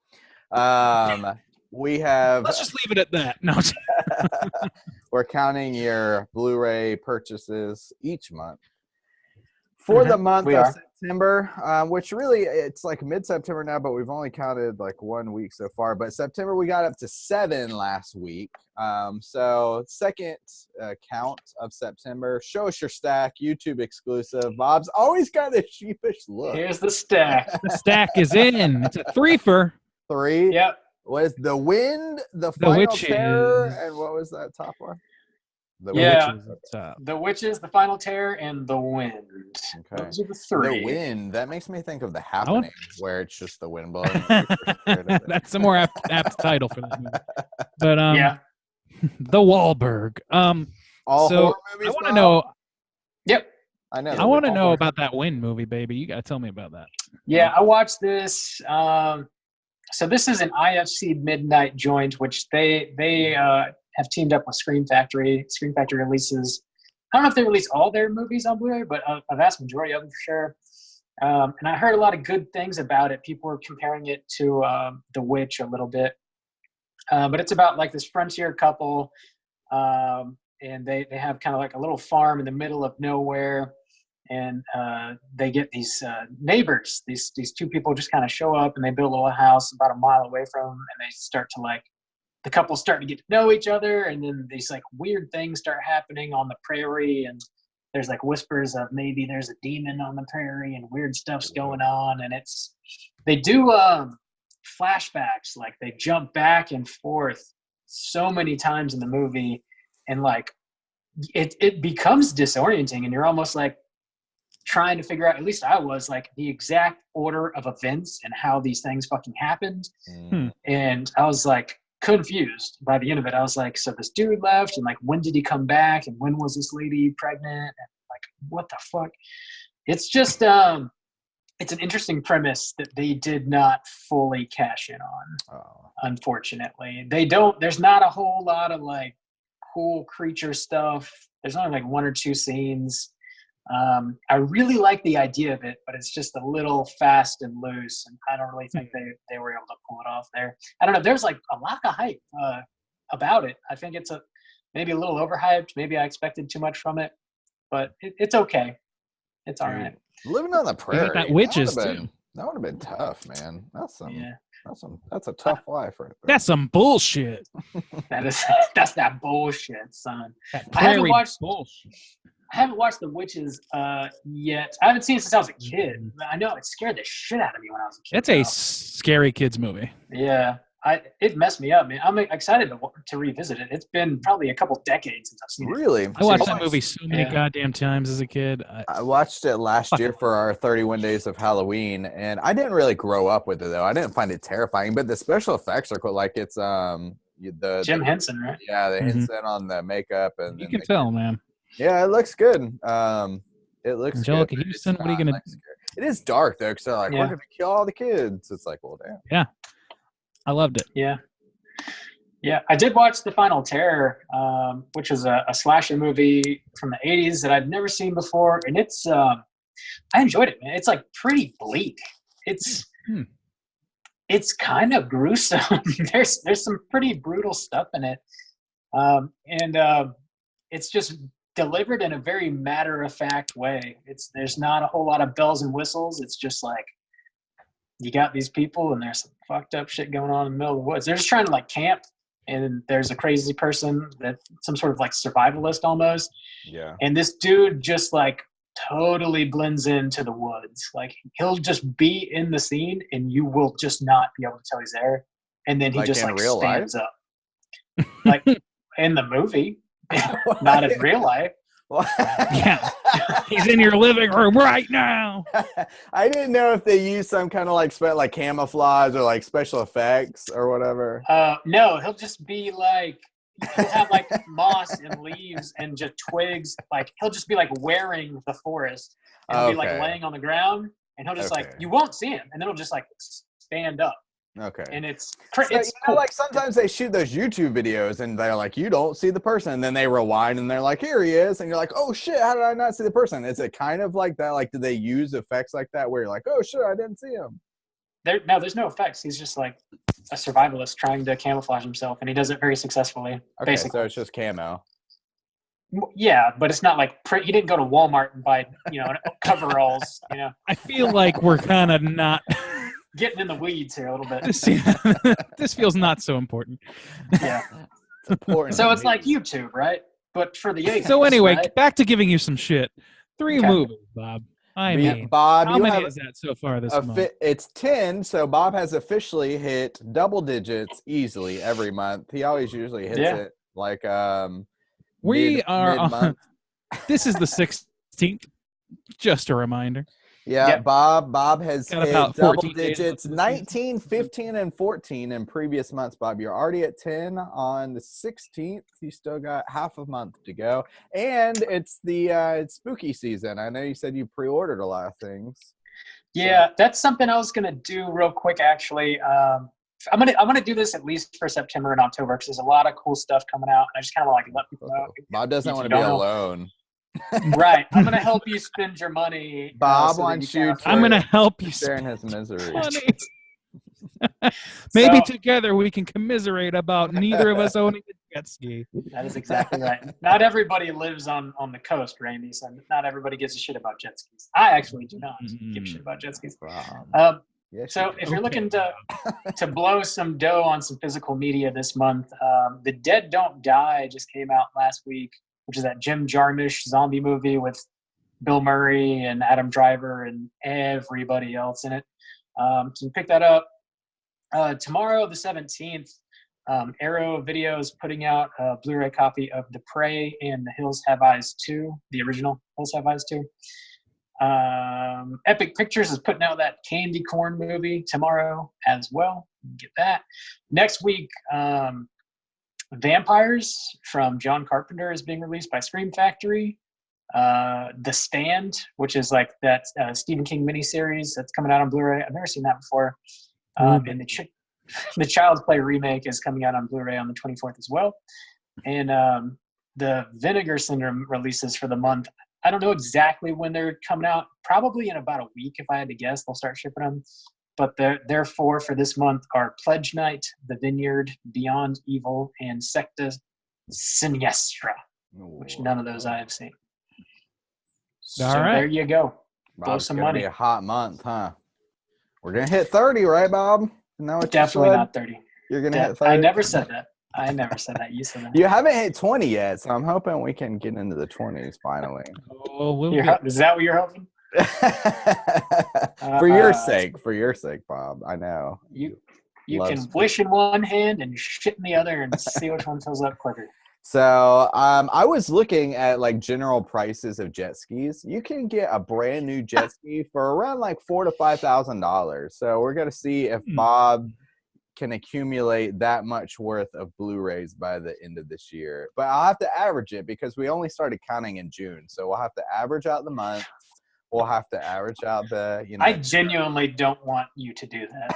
We have. Let's just leave it at that. No. We're counting your Blu-ray purchases each month. For the month of September, which really it's like mid-September now, but we've only counted like 1 week so far. But September we got up to 7 last week. So second count of September. Show us your stack, YouTube exclusive. Bob's always got this sheepish look. Here's the stack. The stack is in. It's a 3-fer. 3. Yep. Was The Wind, The Final Terror, and what was that top one? The Witches, The Final Terror, and The Wind. Okay. Those are the 3. The Wind. That makes me think of The Happening, where it's just the wind blowing. That's a more apt title for this movie. But The Wahlberg. All so horror movies. I want to know. Yep. I know. I want to know about that Wind movie, baby. You got to tell me about that. Yeah, I watched this. So this is an IFC Midnight joint, which they have teamed up with Scream Factory. Scream Factory releases, I don't know if they release all their movies on Blu-ray, but a vast majority of them for sure. And I heard a lot of good things about it. People were comparing it to The Witch a little bit. But it's about like this frontier couple, and they have kind of like a little farm in the middle of nowhere. And they get these neighbors. These 2 people just kind of show up, and they build a little house about a mile away from them, and they start to the couple start to get to know each other, and then these like weird things start happening on the prairie, and there's like whispers of maybe there's a demon on the prairie, and weird stuff's going on, and they do flashbacks, like they jump back and forth so many times in the movie, and like it becomes disorienting, and you're almost like trying to figure out, at least I was, like the exact order of events and how these things fucking happened. And I was like confused by the end of it. I was like, so this dude left, and like when did he come back, and when was this lady pregnant, and like what the fuck? It's just it's an interesting premise that they did not fully cash in on. Unfortunately, there's not a whole lot of like cool creature stuff. There's only like 1 or 2 scenes. I really like the idea of it, but it's just a little fast and loose, and I don't really think they were able to pull it off there. I don't know. There's like a lot of hype about it. I think it's maybe a little overhyped. Maybe I expected too much from it, but it's okay. It's all right. Living on the prairie. That Witches too. That would have been tough, man. That's a tough life right there. That's some bullshit. That's that bullshit, son. I haven't watched The Witches yet. I haven't seen it since I was a kid. I know it scared the shit out of me when I was a kid. It's a scary kids movie. Yeah, it messed me up, man. I'm excited to revisit it. It's been probably a couple decades since I've seen it. Really? I watched that movie so many goddamn times as a kid. I watched it last year for our 31 Days of Halloween, and I didn't really grow up with it, though. I didn't find it terrifying, but the special effects are cool. Like it's the Jim Henson, right? Yeah, the Henson on the makeup. And you can tell, man. Yeah, it looks good. It looks Angelica good. Houston, what are you going to do? It is dark, though, because they're like, we're going to kill all the kids. It's like, well, damn. Yeah. I loved it. Yeah. Yeah, I did watch The Final Terror, which is a slasher movie from the 80s that I'd never seen before. And it's, I enjoyed it, man. It's like pretty bleak. It's kind of gruesome. There's some pretty brutal stuff in it. And it's just delivered in a very matter-of-fact way. There's not a whole lot of bells and whistles. It's just like you got these people and there's some fucked up shit going on in the middle of the woods. They're just trying to like camp and there's a crazy person that some sort of like survivalist almost. Yeah. And this dude just like totally blends into the woods. Like he'll just be in the scene and you will just not be able to tell he's there. And then he Like just in like real stands up. Like in the movie, not in real life. Yeah. He's in your living room right now. I didn't know if they used some kind of like camouflage or like special effects or whatever. No, he'll just be like, he'll have like moss and leaves and just twigs. Like he'll just be like wearing the forest and he'll be like laying on the ground, and he'll just like, you won't see him, and then he'll just like stand up. Okay. And it's So, cool. like sometimes they shoot those YouTube videos and they're like, you don't see the person, and then they rewind and they're like, here he is, and you're like, oh shit, how did I not see the person? Is it kind of like that? Like, do they use effects like that where you're like, oh shit, I didn't see him? There's no effects. He's just like a survivalist trying to camouflage himself, and he does it very successfully. Okay, basically. so it's just camo. Yeah, but it's not like he didn't go to Walmart and buy coveralls. I feel like we're kind of not getting in the weeds here a little bit. This feels not so important. Yeah, it's important. So it's like YouTube, right? But for the ages. So anyway, right? back to giving you some shit. 3 movies, Bob. Bob, how many is that so far this month? It's 10, so Bob has officially hit double digits easily every month. He always usually hits it like mid-month. This is the 16th. Just a reminder. Yeah, yep. Bob has got hit double digits, 19, 15, and 14 in previous months. Bob, you're already at 10 on the 16th. You still got half a month to go, and it's it's spooky season. I know you said you pre-ordered a lot of things. Yeah, that's something I was gonna do real quick. Actually, I'm gonna do this at least for September and October because there's a lot of cool stuff coming out. And I just kind of like let people know. Bob doesn't want to be alone. Right. I'm going to help you spend your money. Bob wants you to. I'm going to help you sharing his misery. Maybe together we can commiserate about neither of us owning a jet ski. That is exactly right. Not everybody lives on the coast, Randy, so not everybody gives a shit about jet skis. I actually do not give a shit about jet skis. Yes, so if you're looking to blow some dough on some physical media this month, The Dead Don't Die just came out last week, which is that Jim Jarmusch zombie movie with Bill Murray and Adam Driver and everybody else in it. So pick that up. Tomorrow, the 17th, Arrow Video is putting out a Blu-ray copy of The Prey and The Hills Have Eyes 2, the original Hills Have Eyes 2. Epic Pictures is putting out that Candy Corn movie tomorrow as well. Get that. Next week, Vampires from John Carpenter is being released by Scream Factory. The Stand, which is like that Stephen King miniseries that's coming out on Blu-ray. I've never seen that before. And the Child's Play remake is coming out on Blu-ray on the 24th as well. And the Vinegar Syndrome releases for the month. I don't know exactly when they're coming out. Probably in about a week, if I had to guess. They'll start shipping them. But their four for this month are Pledge Night, The Vineyard, Beyond Evil, and Secta Siniestra, which none of those I have seen. All right. There you go. Blow some money. Be a hot month, huh? We're gonna hit 30, right, Bob? Definitely not 30. You're gonna hit 30. I never said that. You said that. You haven't hit 20 yet, so I'm hoping we can get into the 20s finally. Is that what you're hoping? For your sake, Bob. I know. You can wish in one hand and shit in the other and see which one fills up quicker. So I was looking at like general prices of jet skis. You can get a brand new jet ski for around like $4,000 to $5,000. So we're gonna see if Bob can accumulate that much worth of Blu-rays by the end of this year. But I'll have to average it because we only started counting in June. So we'll have to average out the month. We'll have to average out the, I genuinely don't want you to do that.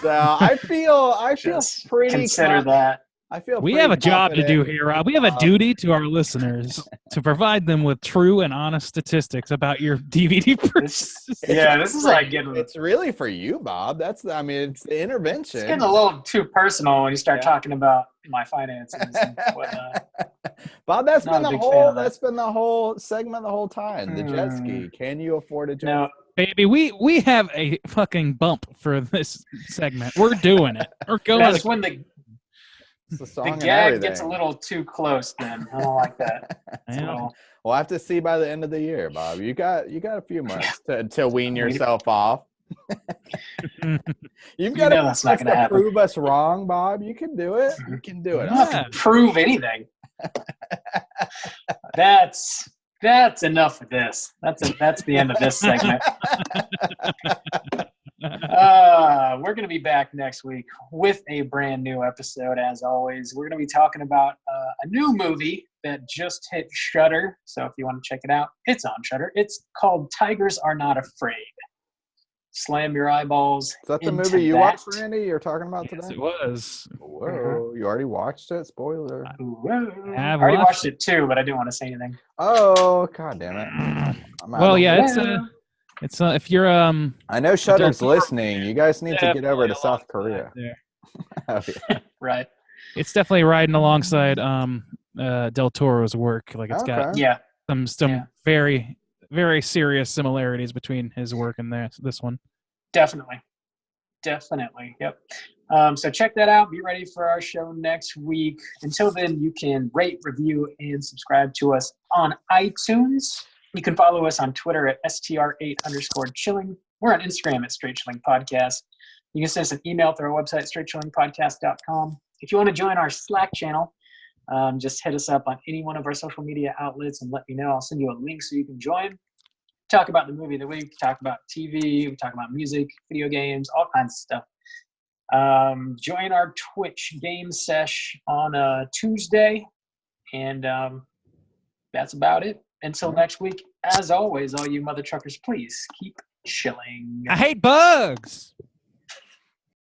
So I feel just pretty consider that. We have a job to do here, Rob. We have a duty to our listeners to provide them with true and honest statistics about your DVD purchases. This is like getting. It's really for you, Bob. It's the intervention. It's getting a little too personal when you start talking about my finances and whatnot. Bob, that's been the whole segment the whole time. The jet ski. Can you afford a jet ski? Baby, we have a fucking bump for this segment. We're doing it. We're going. That's when the It's a song and gag gets a everything. little too close. Then I don't like that. It's a Yeah. little- We'll have to see by the end of the year, Bob. You got a few months to wean yourself off. You've got know that's not to gonna happen. prove us wrong, Bob. You can do it. You can do I it. don't have to prove anything. That's enough of this. That's the end of this segment. We're going to be back next week with a brand new episode. As always, we're going to be talking about a new movie that just hit Shudder. So if you want to check it out, it's on Shudder. It's called Tigers Are Not Afraid. Slam your eyeballs. Is that the into movie you that. watched, Randy? You're talking about Yes, today? it was. Whoa! You already watched it? Spoiler. I have already watched watched it too, but I didn't want to say anything. Oh, god damn it! I'm out Well, of yeah, luck. it's if you're I know Shudder's Del Toro- listening. You guys need to get over to South Korea. there. Oh, yeah. Right. It's definitely riding alongside Del Toro's work. Like it's got Okay. Yeah. some Yeah. very, very serious similarities between his work and this one. Definitely. Yep. So check that out. Be ready for our show next week. Until then, you can rate, review, and subscribe to us on iTunes. You can follow us on Twitter at STR8_chilling. We're on Instagram at Straight Chilling Podcast. You can send us an email through our website, straightchillingpodcast.com. If you want to join our Slack channel, just hit us up on any one of our social media outlets and let me know. I'll send you a link so you can join. Talk about the movie of the week, talk about TV, we talk about music, video games, all kinds of stuff. Join our Twitch game sesh on Tuesday, and that's about it. Until next week, as always, all you mother truckers, please keep chilling. I hate bugs.